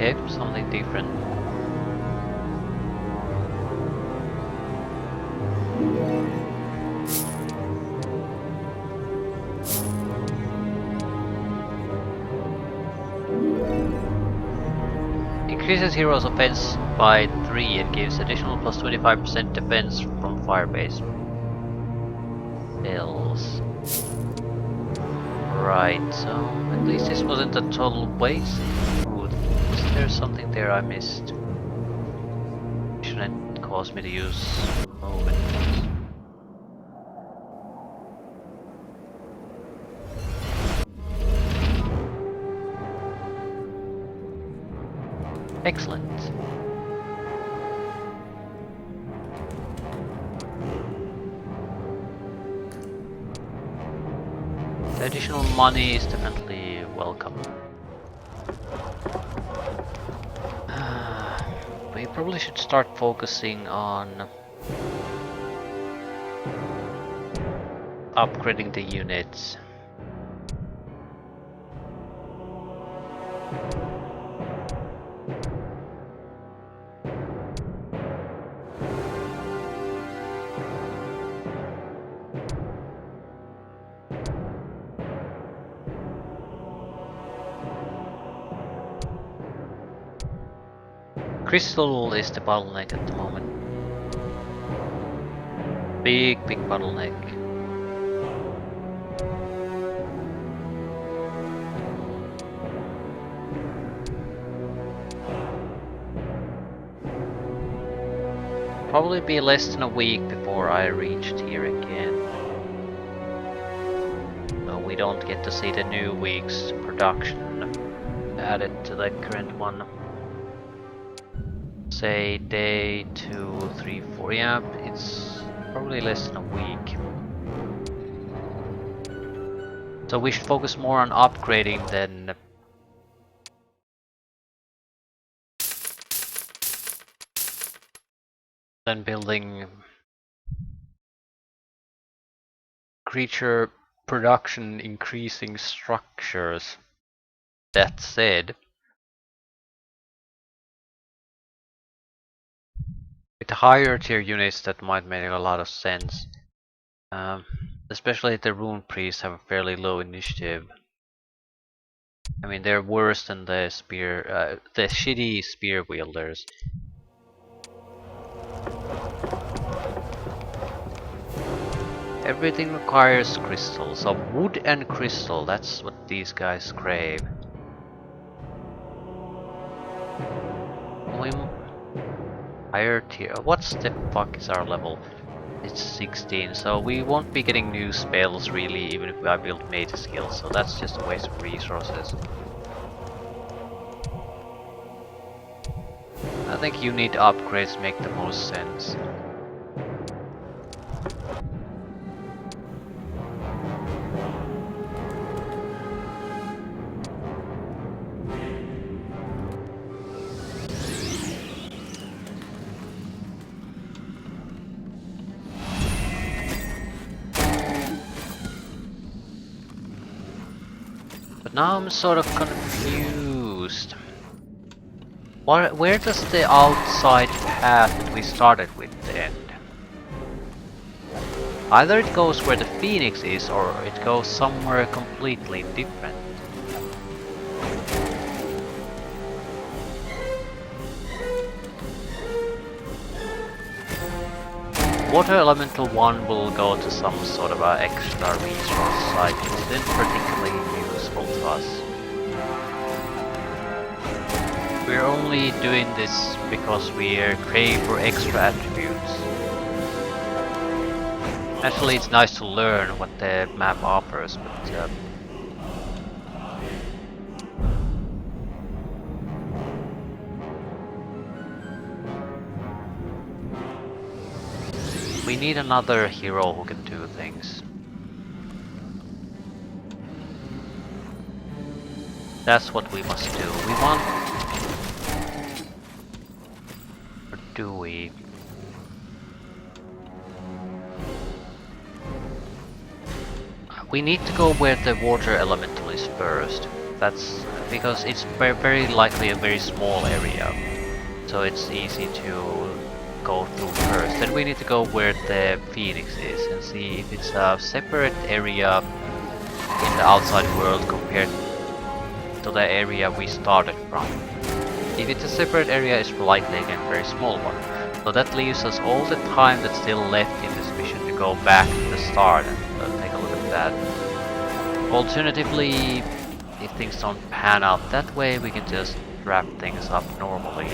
Okay, something different. Increases hero's offense by 3 and gives additional plus 25% defense from firebase. Spells. Right, so at least this wasn't a total waste. Ooh, was there something there I missed? Shouldn't cause me to use movement. Excellent. The additional money is definitely welcome. We probably should start focusing on upgrading the units. Crystal is the bottleneck at the moment. Big bottleneck. Probably be less than a week before I reached here again. So we don't get to see the new week's production added to the current one. Say day 2, 3, 4. Yeah, it's probably less than a week. So we should focus more on upgrading than building creature production increasing structures. That said, with higher tier units that might make a lot of sense. Especially the rune priests have a fairly low initiative. I mean, they're worse than the the shitty spear wielders. Everything requires crystal, so wood and crystal, that's what these guys crave. Higher tier, what's the fuck is our level? It's 16, so we won't be getting new spells really, even if I build mage skills, so that's just a waste of resources. I think unit upgrades make the most sense. But now I'm sort of confused. Where does the outside path that we started with end? Either it goes where the Phoenix is, or it goes somewhere completely different. Water Elemental 1 will go to some sort of a extra resource site, which isn't particularly useful to us. We're only doing this because we crave for extra attributes. Naturally, it's nice to learn what the map offers, but we need another hero who can do things. That's what we must do. We want... Or do we? We need to go where the water elemental is first. That's because it's very likely a very small area, so it's easy to go through first. Then we need to go where the Phoenix is and see if it's a separate area in the outside world compared to the area we started from. If it's a separate area, it's likely again a very small one. So that leaves us all the time that's still left in this mission to go back to the start and take a look at that. Alternatively, if things don't pan out that way, we can just wrap things up normally.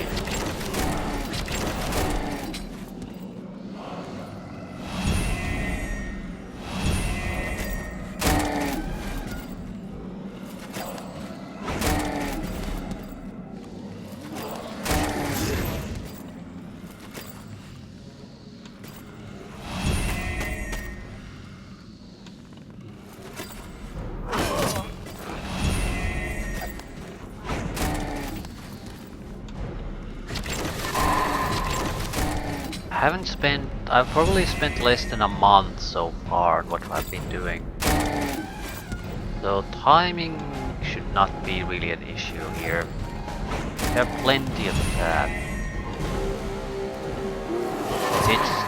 I've probably spent less than a month so far on what I've been doing. So timing should not be really an issue here. There are plenty of that.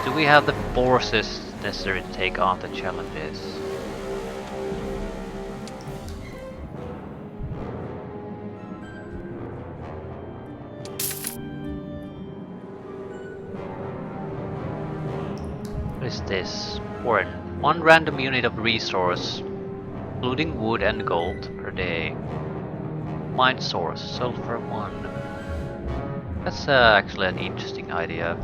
Do we have the forces necessary to take on the challenges? What is this? One random unit of resource, including wood and gold per day. Mine source, sulfur 1. That's actually an interesting idea.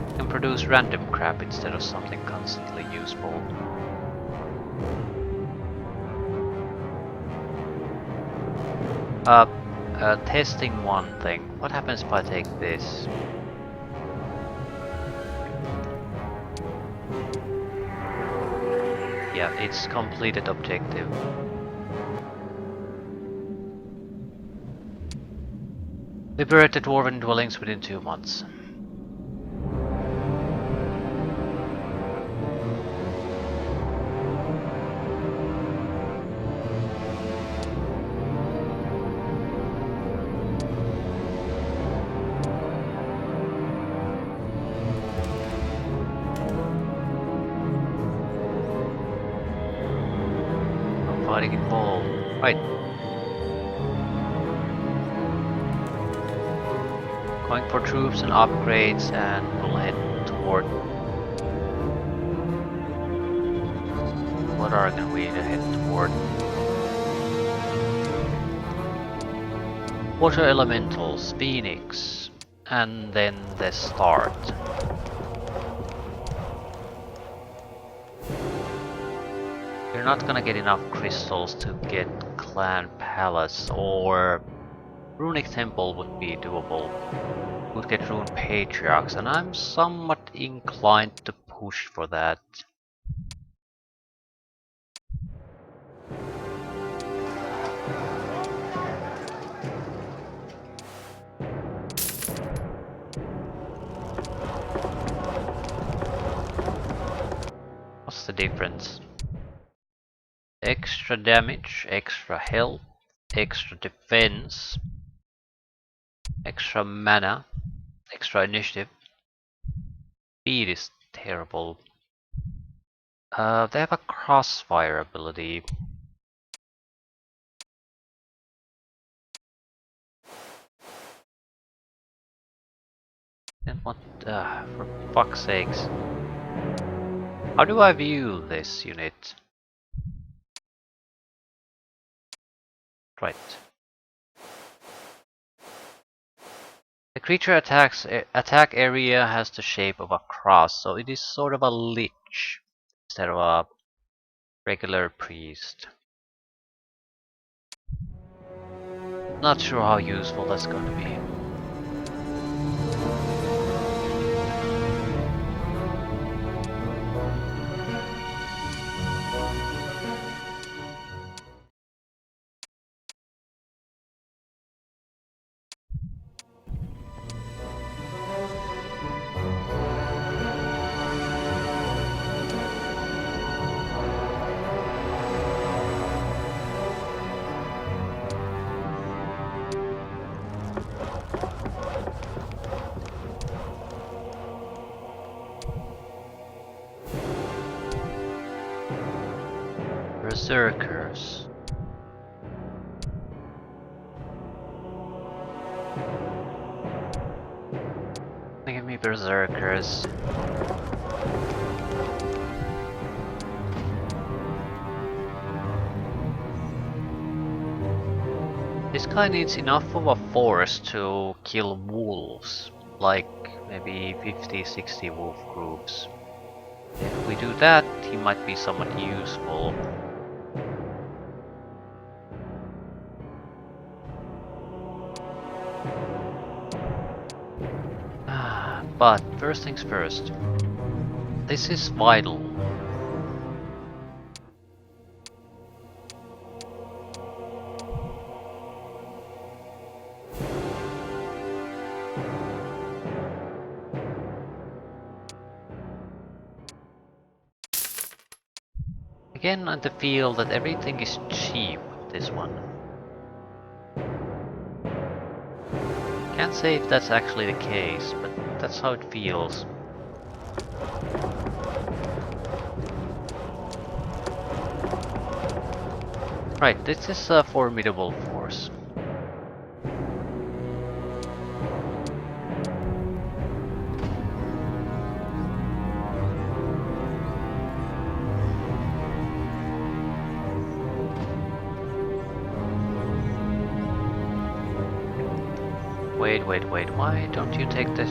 You can produce random crap instead of something constantly useful. Testing one thing. What happens if I take this? Yeah, it's completed objective. Liberate the dwarven dwellings within 2 months. Fighting involved. Right. Going for troops and upgrades, and we'll head toward. What are we to head toward? Water elementals, Phoenix, and then the start. You're not gonna get enough crystals to get Clan Palace, or Runic Temple would be doable. Would get Rune Patriarchs, and I'm somewhat inclined to push for that. What's the difference? Extra damage, extra health, extra defense, extra mana, extra initiative. Speed is terrible. They have a crossfire ability. And what, for fuck's sakes. How do I view this unit? Right. The creature attack area has the shape of a cross, so it is sort of a lich instead of a regular priest. Not sure how useful that's going to be. Berserkers. Give me berserkers. This guy needs enough of a force to kill wolves, like maybe 50-60 wolf groups. If we do that, he might be somewhat useful. But first things first. This is vital. Again, I feel that everything is cheap with this one. Can't say if that's actually the case, but that's how it feels. Right, this is a formidable force. Wait, why don't you take the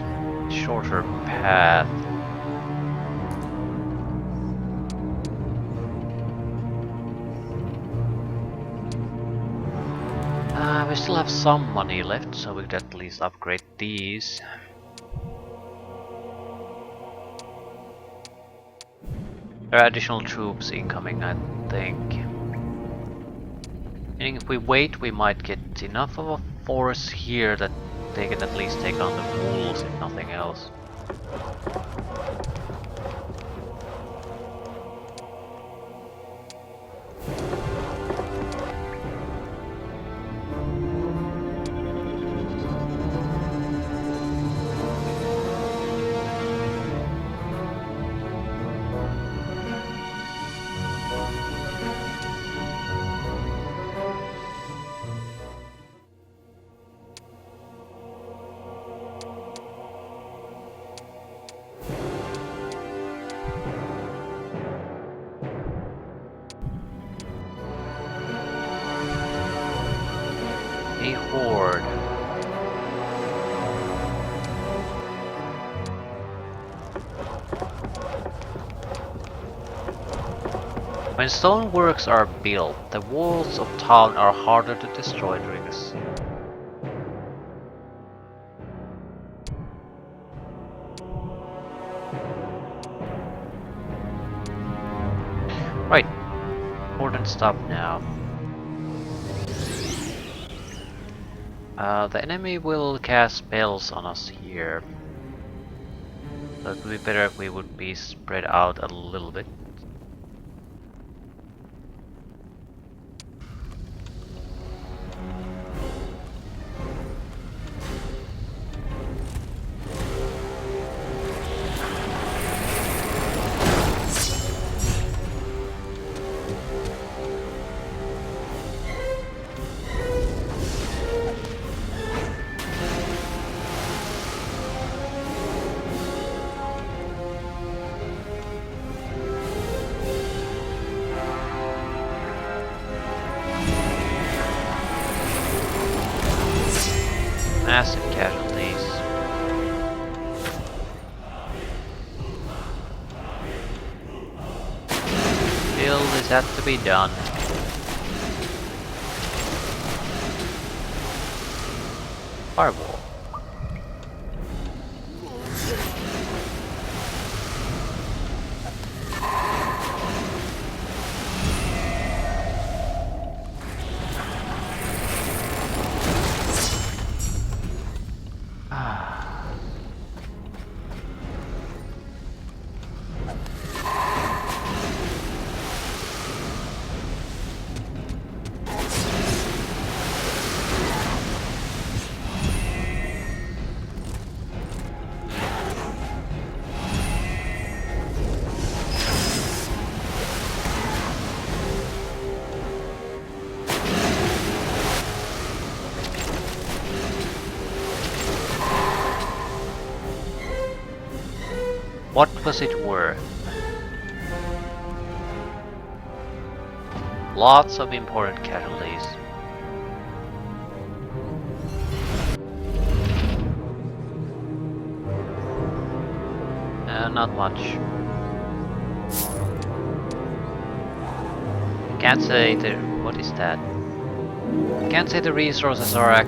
shorter path? We still have some money left, so we could at least upgrade these. There are additional troops incoming, I think. Meaning if we wait, we might get enough of a force here that they can at least take on the wolves, if nothing else. A horde. When stoneworks are built, the walls of town are harder to destroy during the siege. Right, important stuff now. The enemy will cast spells on us here. So it would be better if we would be spread out a little bit. Massive casualties. Still, this had to be done. Fireball. What was it worth? Lots of important casualties. Not much. Can't say the... what is that? Can't say the resources are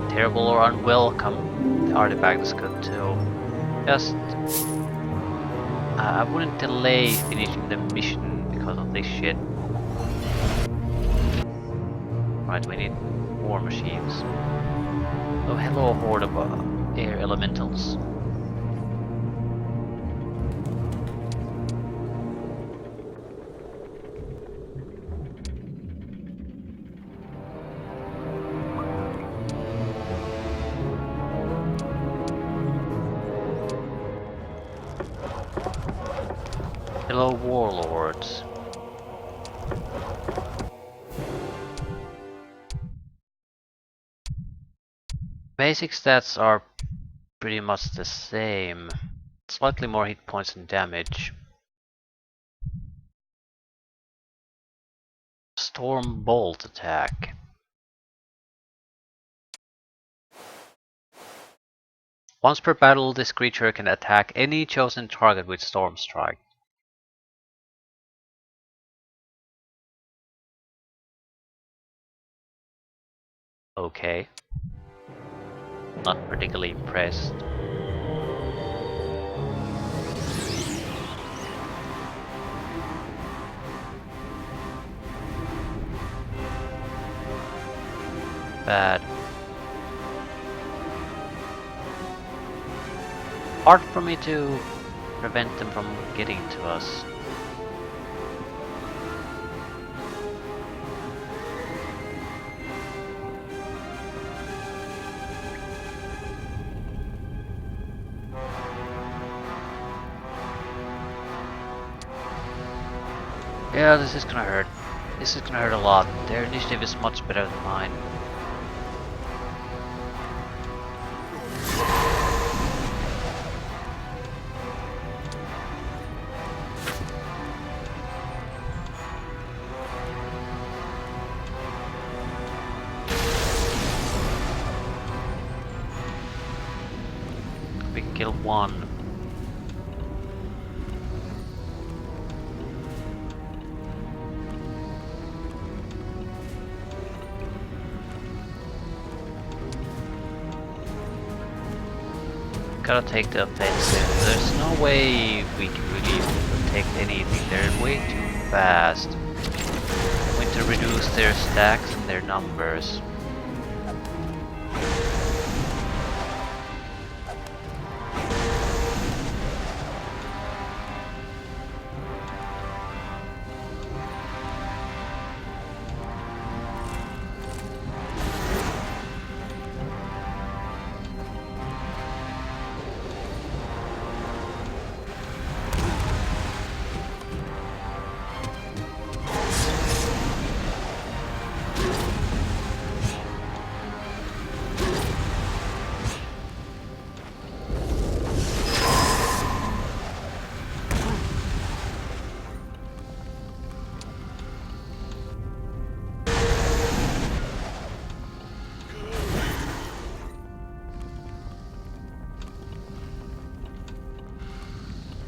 terrible or unwelcome. The artifact is good too. Just... I wouldn't delay finishing the mission because of this shit. Right, we need war machines. Oh, hello, horde of air elementals. Hello, warlords. Basic stats are pretty much the same. Slightly more hit points and damage. Storm Bolt attack. Once per battle, this creature can attack any chosen target with Storm Strike. Okay. Not particularly impressed. Bad. Hard for me to prevent them from getting to us. Yeah, this is gonna hurt. This is gonna hurt a lot. Their initiative is much better than mine. We can kill one. Gotta take the offensive. There's no way we can really protect anything. They're way too fast. I'm going to reduce their stacks and their numbers.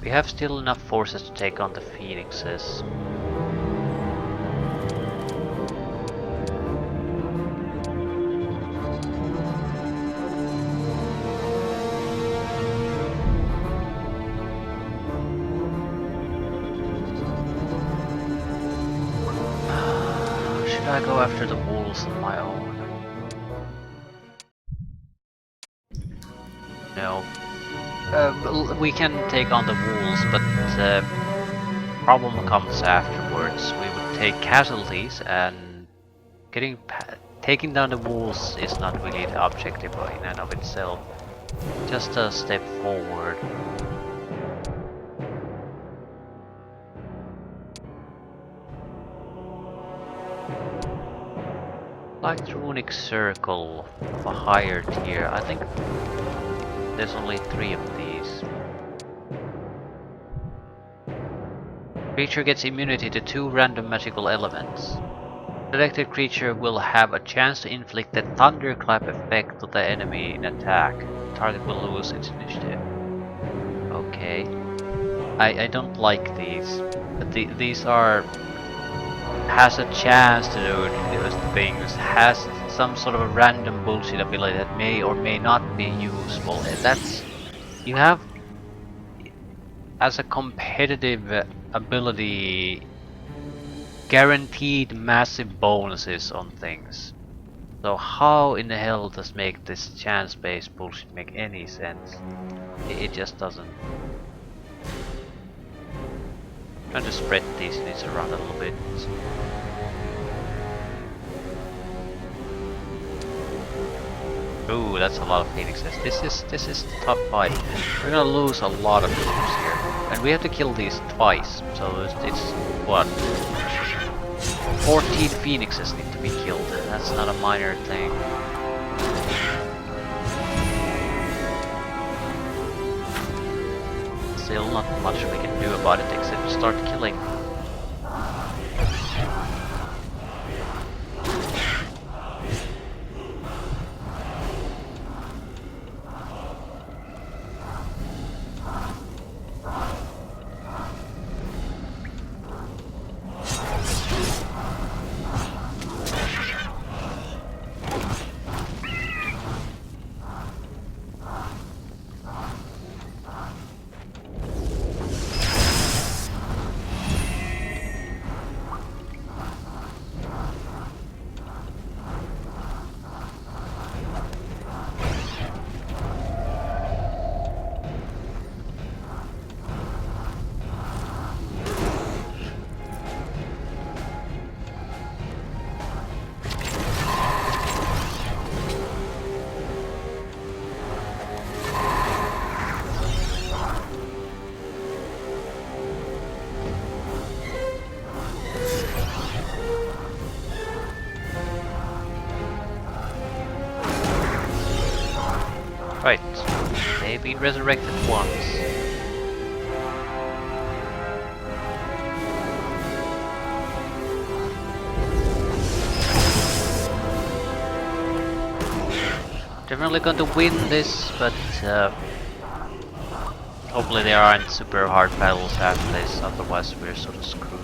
We have still enough forces to take on the Phoenixes. Should I go after the wolves on my own? No. We can take on the wolves, but the problem comes afterwards. We would take casualties, and taking down the wolves is not really the objective in and of itself. Just a step forward. Like the runic circle of a higher tier. I think there's only 3 of these. Creature gets immunity to 2 random magical elements. Selected creature will have a chance to inflict the thunderclap effect to the enemy in attack. Target will lose its initiative. Okay. I don't like these. But these are... has a chance to do those things. Has some sort of a random bullshit ability that may or may not be useful. And that's... You have... As a competitive ability... guaranteed massive bonuses on things. So how in the hell does make this chance-based bullshit make any sense? It just doesn't. I'm trying to spread these units around a little bit. Ooh, that's a lot of phoenixes. This is the top fight. We're gonna lose a lot of troops here, and we have to kill these twice. So it's what? 14 phoenixes need to be killed. That's not a minor thing. Still not much we can do about it except start killing. Right, they've been resurrected once. Definitely going to win this, but hopefully there aren't super hard battles after this, otherwise we're sort of screwed.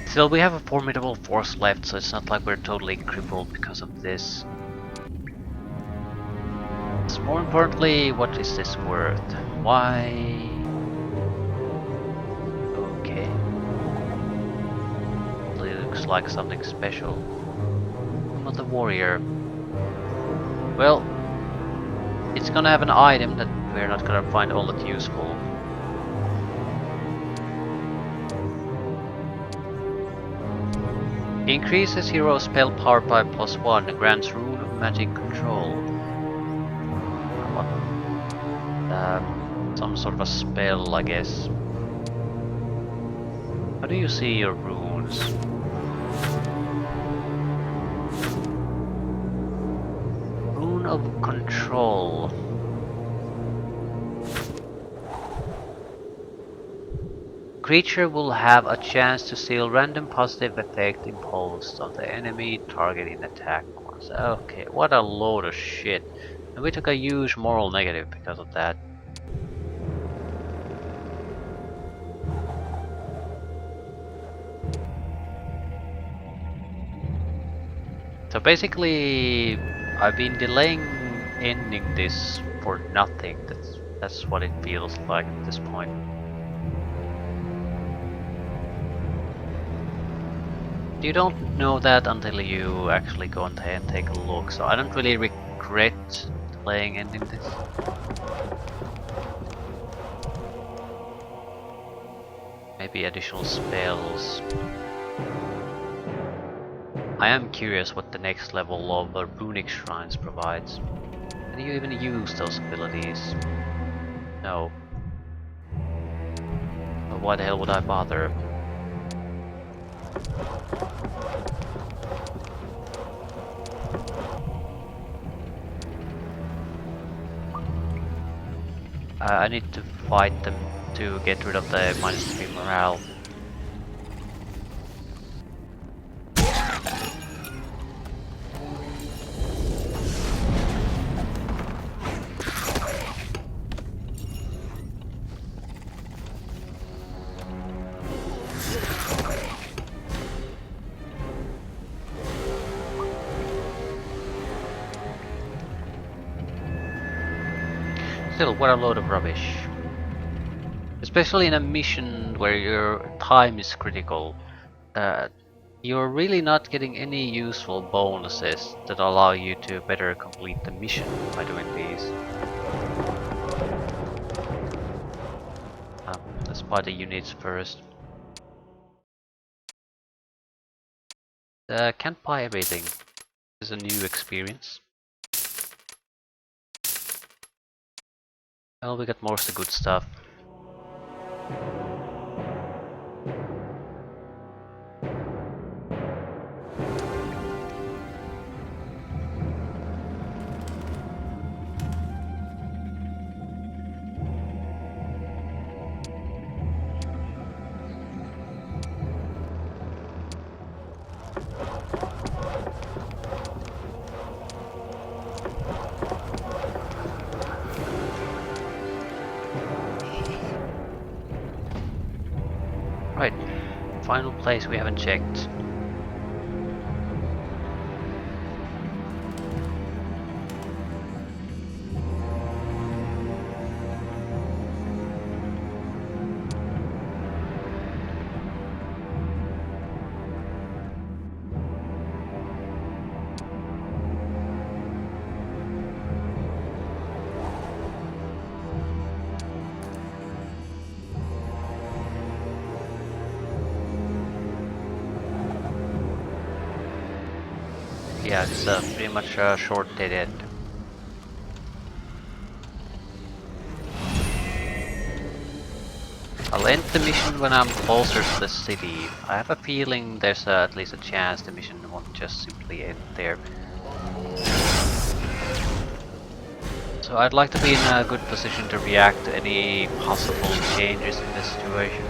Still, we have a formidable force left, so it's not like we're totally crippled because of this. So more importantly, what is this worth? Why? Okay. It looks like something special. I'm not a warrior. Well, it's gonna have an item that we're not gonna find all that useful. Increases hero spell power by +1, grants rune of magic control. What? Some sort of a spell, I guess. How do you see your runes? Rune of control. Creature will have a chance to seal random positive effect imposed on the enemy target in attack once. Okay, what a load of shit. And we took a huge moral negative because of that. So basically, I've been delaying ending this for nothing. That's what it feels like at this point. You don't know that until you actually go on and take a look, so I don't really regret delaying ending this. Maybe additional spells. I am curious what the next level of runic shrines provides. Can you even use those abilities? No. But why the hell would I bother? I need to fight them to get rid of the -3 morale. Still, what a load of rubbish. Especially in a mission where your time is critical. You're really not getting any useful bonuses that allow you to better complete the mission by doing these. Let's buy the units first. Can't buy everything. This is a new experience. Well, we got most of the good stuff. Right, final place we haven't checked. Yeah, it's pretty much a short dead end. I'll end the mission when I'm closer to the city. I have a feeling there's at least a chance the mission won't just simply end there. So I'd like to be in a good position to react to any possible changes in the situation.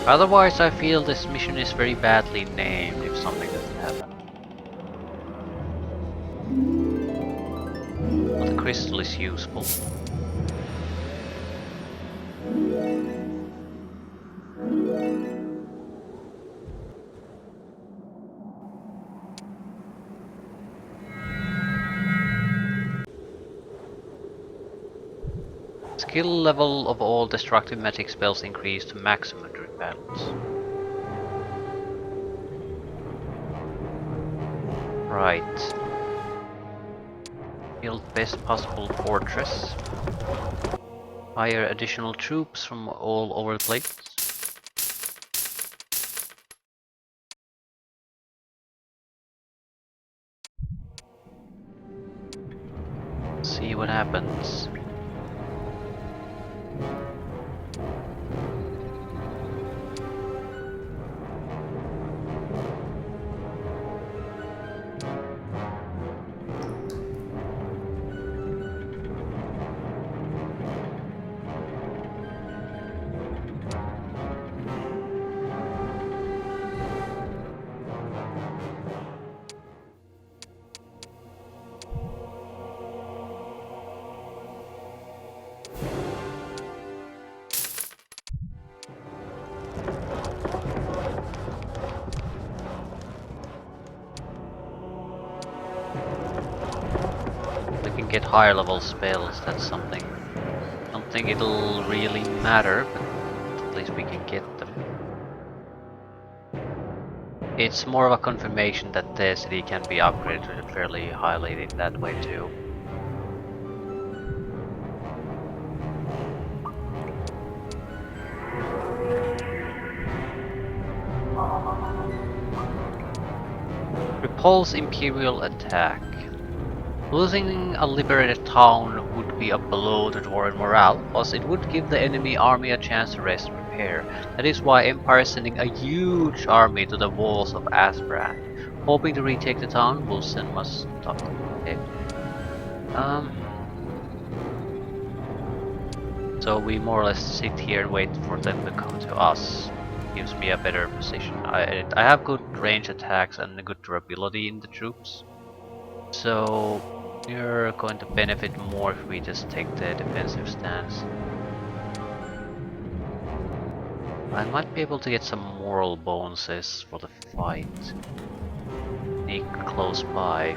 Otherwise, I feel this mission is very badly named if something doesn't happen. Well, the crystal is useful. Skill level of all destructive magic spells increased to maximum during battles. Right. Build best possible fortress. Hire additional troops from all over the place. See what happens. Get higher level spells, that's something. I don't think it'll really matter, but at least we can get them. It's more of a confirmation that the city can be upgraded fairly highly in that way too. Repulse Imperial attack. Losing a liberated town would be a blow to Dwarven morale, plus it would give the enemy army a chance to rest and repair. That is why Empire is sending a huge army to the walls of Asbrand. Hoping to retake the town, Wilson must stop. Okay. So we more or less sit here and wait for them to come to us. Gives me a better position. I have good range attacks and good durability in the troops. So you're going to benefit more if we just take the defensive stance. I might be able to get some moral bonuses for the fight. Sneak close by.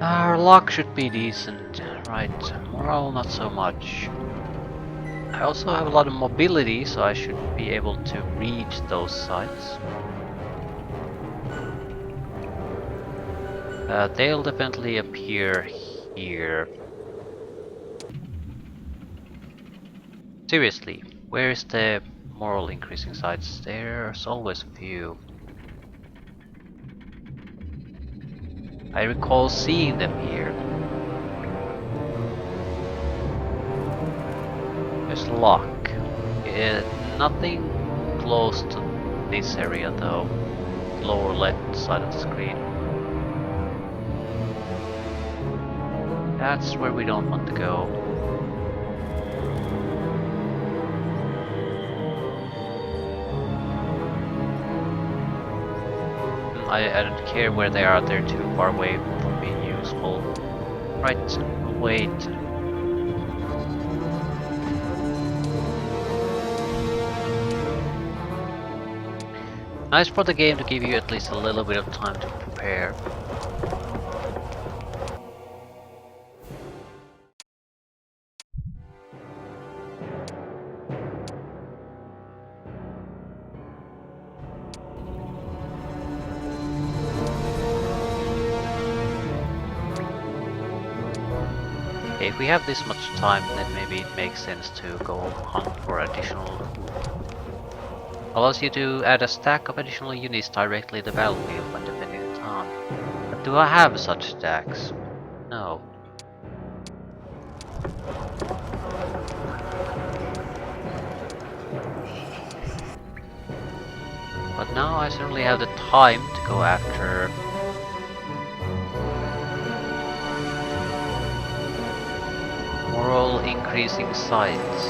Our luck should be decent, right? Morale not so much. I also have a lot of mobility, so I should be able to reach those sites. They'll definitely appear here. Seriously, where is the moral increasing sites? There's always a few. I recall seeing them here. There's luck. Nothing close to this area though. Lower left side of the screen. That's where we don't want to go. I don't care where they are, they're too far away from being useful. Right, wait. Nice for the game to give you at least a little bit of time to prepare. If we have this much time, then maybe it makes sense to go hunt for additional food. Allows you to add a stack of additional units directly to the battlefield when defending the town. But do I have such stacks? No. But now I certainly have the time to go after moral increasing sites.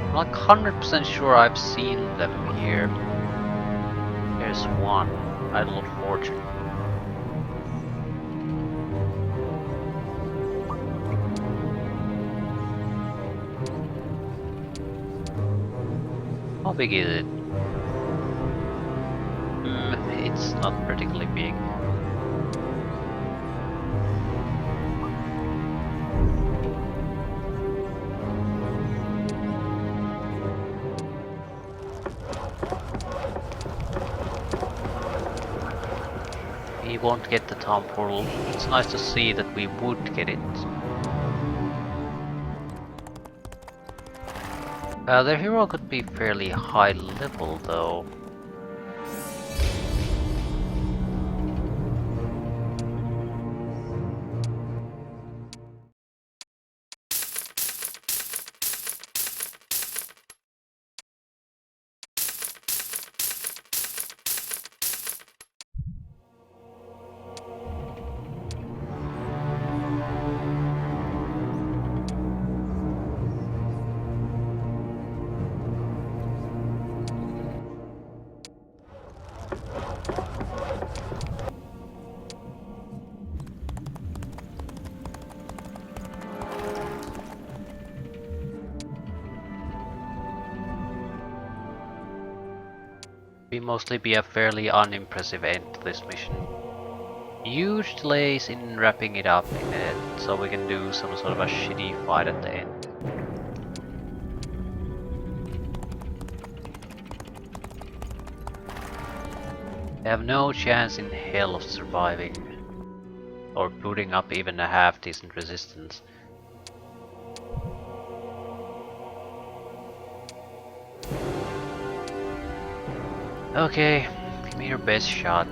I'm like 100% sure I've seen them here. There's one, Idol of Fortune. How big is it? It's not particularly big. We won't get the town portal. It's nice to see that we would get it. Their hero could be fairly high level though. Mostly be a fairly unimpressive end to this mission. Huge delays in wrapping it up in it, so we can do some sort of a shitty fight at the end. They have no chance in hell of surviving. or putting up even a half decent resistance. Okay, give me your best shot.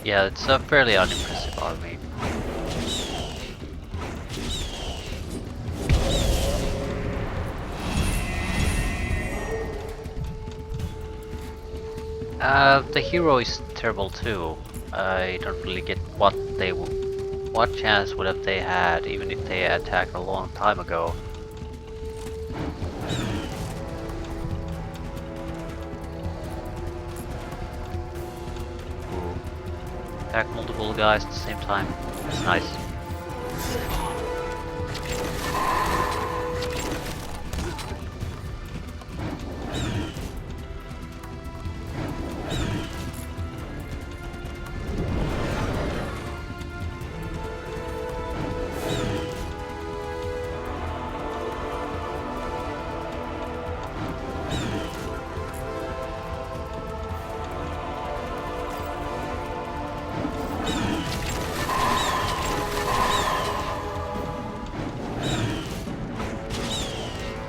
Yeah, it's a fairly unimpressive army. The hero is terrible too. I don't really get what chance would have they had, even if they attacked a long time ago. Ooh. Attack multiple guys at the same time. That's nice.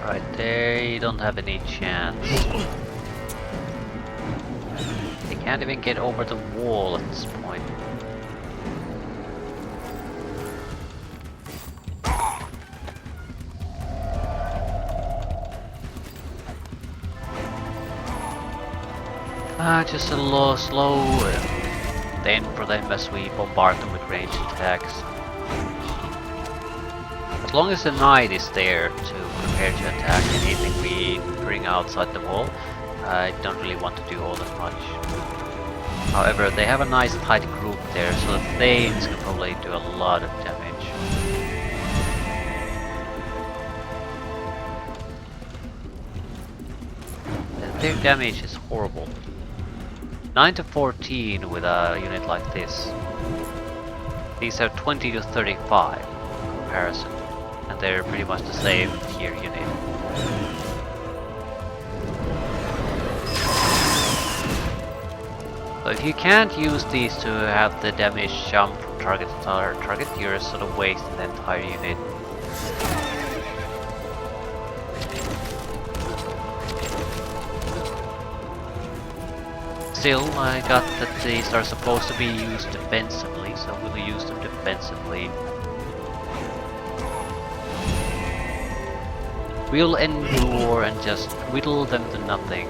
Right, they don't have any chance. They can't even get over the wall at this point. Just a little slow then for them as we bombard them with ranged attacks. As long as the knight is there to prepare to attack anything we bring outside the wall, I don't really want to do all that much. However, they have a nice tight group there, so the Thanes can probably do a lot of damage. Their damage is horrible. 9 to 14 with a unit like this. These are 20 to 35 in comparison, and they're pretty much the same tier unit. So if you can't use these to have the damage jump from target to target, you're sort of wasting the entire unit. Still, I got that these are supposed to be used defensively, so we'll use them defensively. We'll endure and just whittle them to nothing.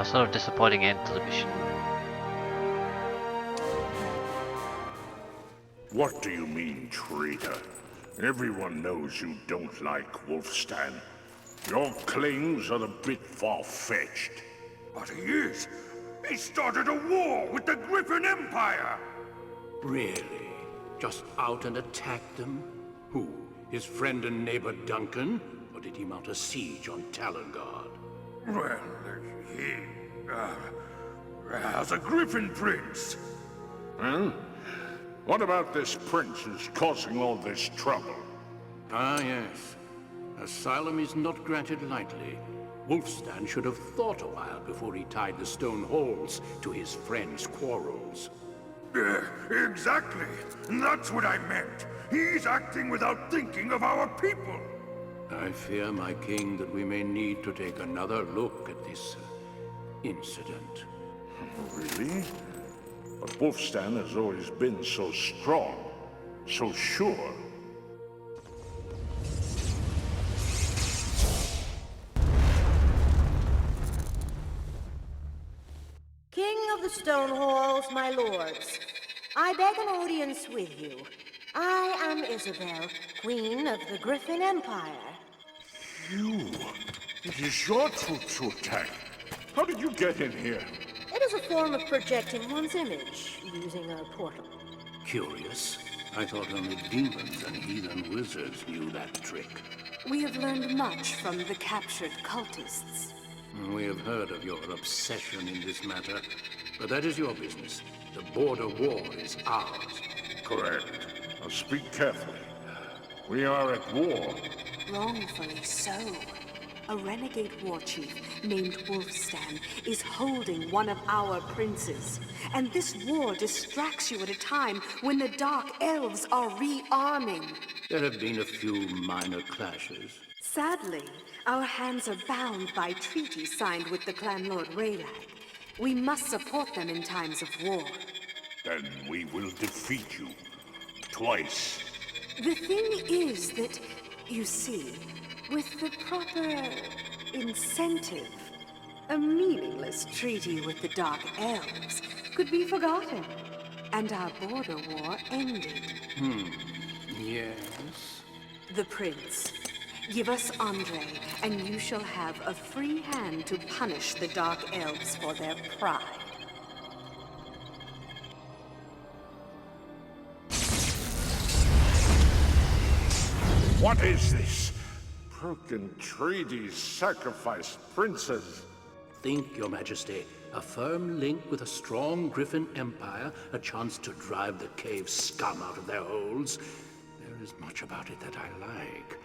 Sort of disappointing end to the mission. What do you mean, traitor? Everyone knows you don't like Wolfstan. Your claims are a bit far-fetched. But he is. He started a war with the Griffin Empire. Really? Just out and attacked them? Who? His friend and neighbor Duncan? Or did he mount a siege on Talongard? Well, he... as a Griffin Prince. Huh? What about this prince who's causing all this trouble? Ah, yes. Asylum is not granted lightly. Wolfstan should have thought a while before he tied the stone halls to his friends' quarrels. Exactly. That's what I meant. He's acting without thinking of our people. I fear, my king, that we may need to take another look at this incident. Really? But Wolfstan has always been so strong, so sure. King of the Stone Halls, my lords, I beg an audience with you. I am Isabel, Queen of the Griffin Empire. You? It is your troop to attack. How did you get in here? It is a form of projecting one's image using a portal. Curious. I thought only demons and heathen wizards knew that trick. We have learned much from the captured cultists. We have heard of your obsession in this matter, but that is your business. The border war is ours. Correct. Now speak carefully. We are at war. Wrongfully so. A renegade war chief named Wolfstan is holding one of our princes. And this war distracts you at a time when the Dark Elves are rearming. There have been a few minor clashes. Sadly, our hands are bound by treaties signed with the Clan Lord Raylag. We must support them in times of war. Then we will defeat you. Twice. The thing is that, you see, with the proper incentive, a meaningless treaty with the Dark Elves could be forgotten, and our border war ended. Yes? The Prince. Give us Andre, and you shall have a free hand to punish the Dark Elves for their pride. What is this? Broken treaties, sacrificed princes. Think, Your Majesty. A firm link with a strong Griffin Empire, a chance to drive the cave scum out of their holes. There is much about it that I like,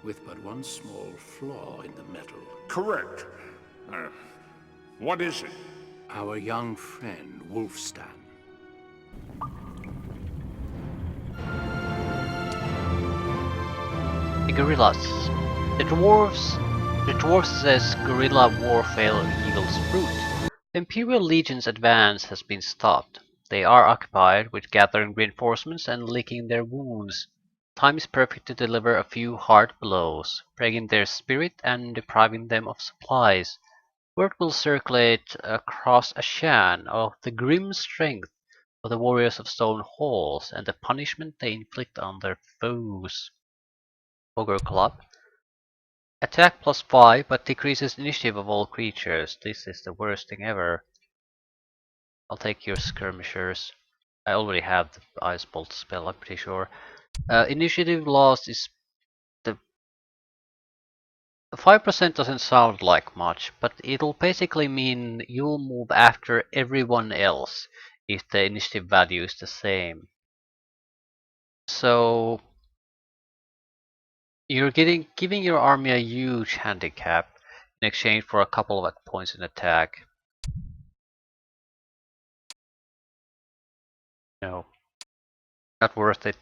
with but one small flaw in the metal. Correct. What is it? Our young friend, Wolfstan. The guerrillas. The dwarves says guerrilla warfare yields fruit. The Imperial Legion's advance has been stopped. They are occupied with gathering reinforcements and licking their wounds. Time is perfect to deliver a few hard blows, breaking their spirit and depriving them of supplies. Word will circulate across Ashan of the grim strength of the warriors of Stone Halls and the punishment they inflict on their foes. Ogre Club. Attack +5, but decreases initiative of all creatures. This is the worst thing ever. I'll take your skirmishers. I already have the Ice Bolt spell, I'm pretty sure. Initiative loss is the 5% doesn't sound like much, but it'll basically mean you'll move after everyone else if the initiative value is the same. So you're giving your army a huge handicap in exchange for a couple of points in attack. No, not worth it.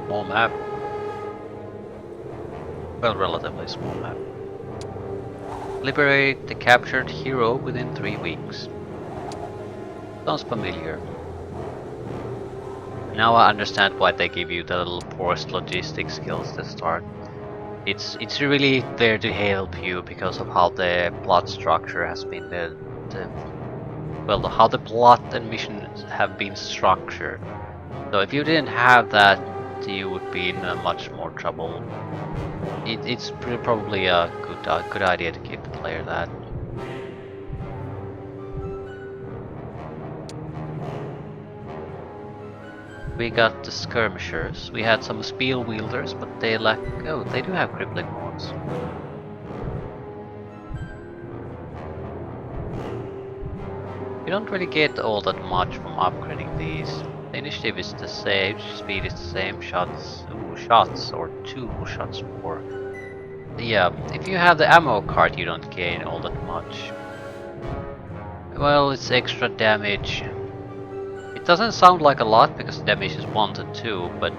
Small map. Well, relatively small map. Liberate the captured hero within 3 weeks. Sounds familiar. Now I understand why they give you the little forced logistics skills to start. It's really there to help you because of how the plot structure has been how the plot and missions have been structured. So if you didn't have that, you would be in much more trouble. It's probably a good idea to give the player that. We got the skirmishers. We had some spear wielders, but they lack. Oh, they do have crippling wounds. You don't really get all that much from upgrading these. The initiative is the same, speed is the same, shots or 2 shots more. Yeah, if you have the ammo card you don't gain all that much. Well, it's extra damage. It doesn't sound like a lot because the damage is 1 to 2, but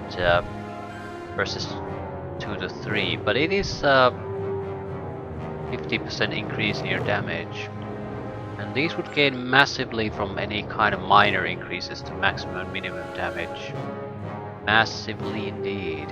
versus 2 to 3, but it is 50% increase in your damage. And these would gain massively from any kind of minor increases to maximum and minimum damage. Massively indeed.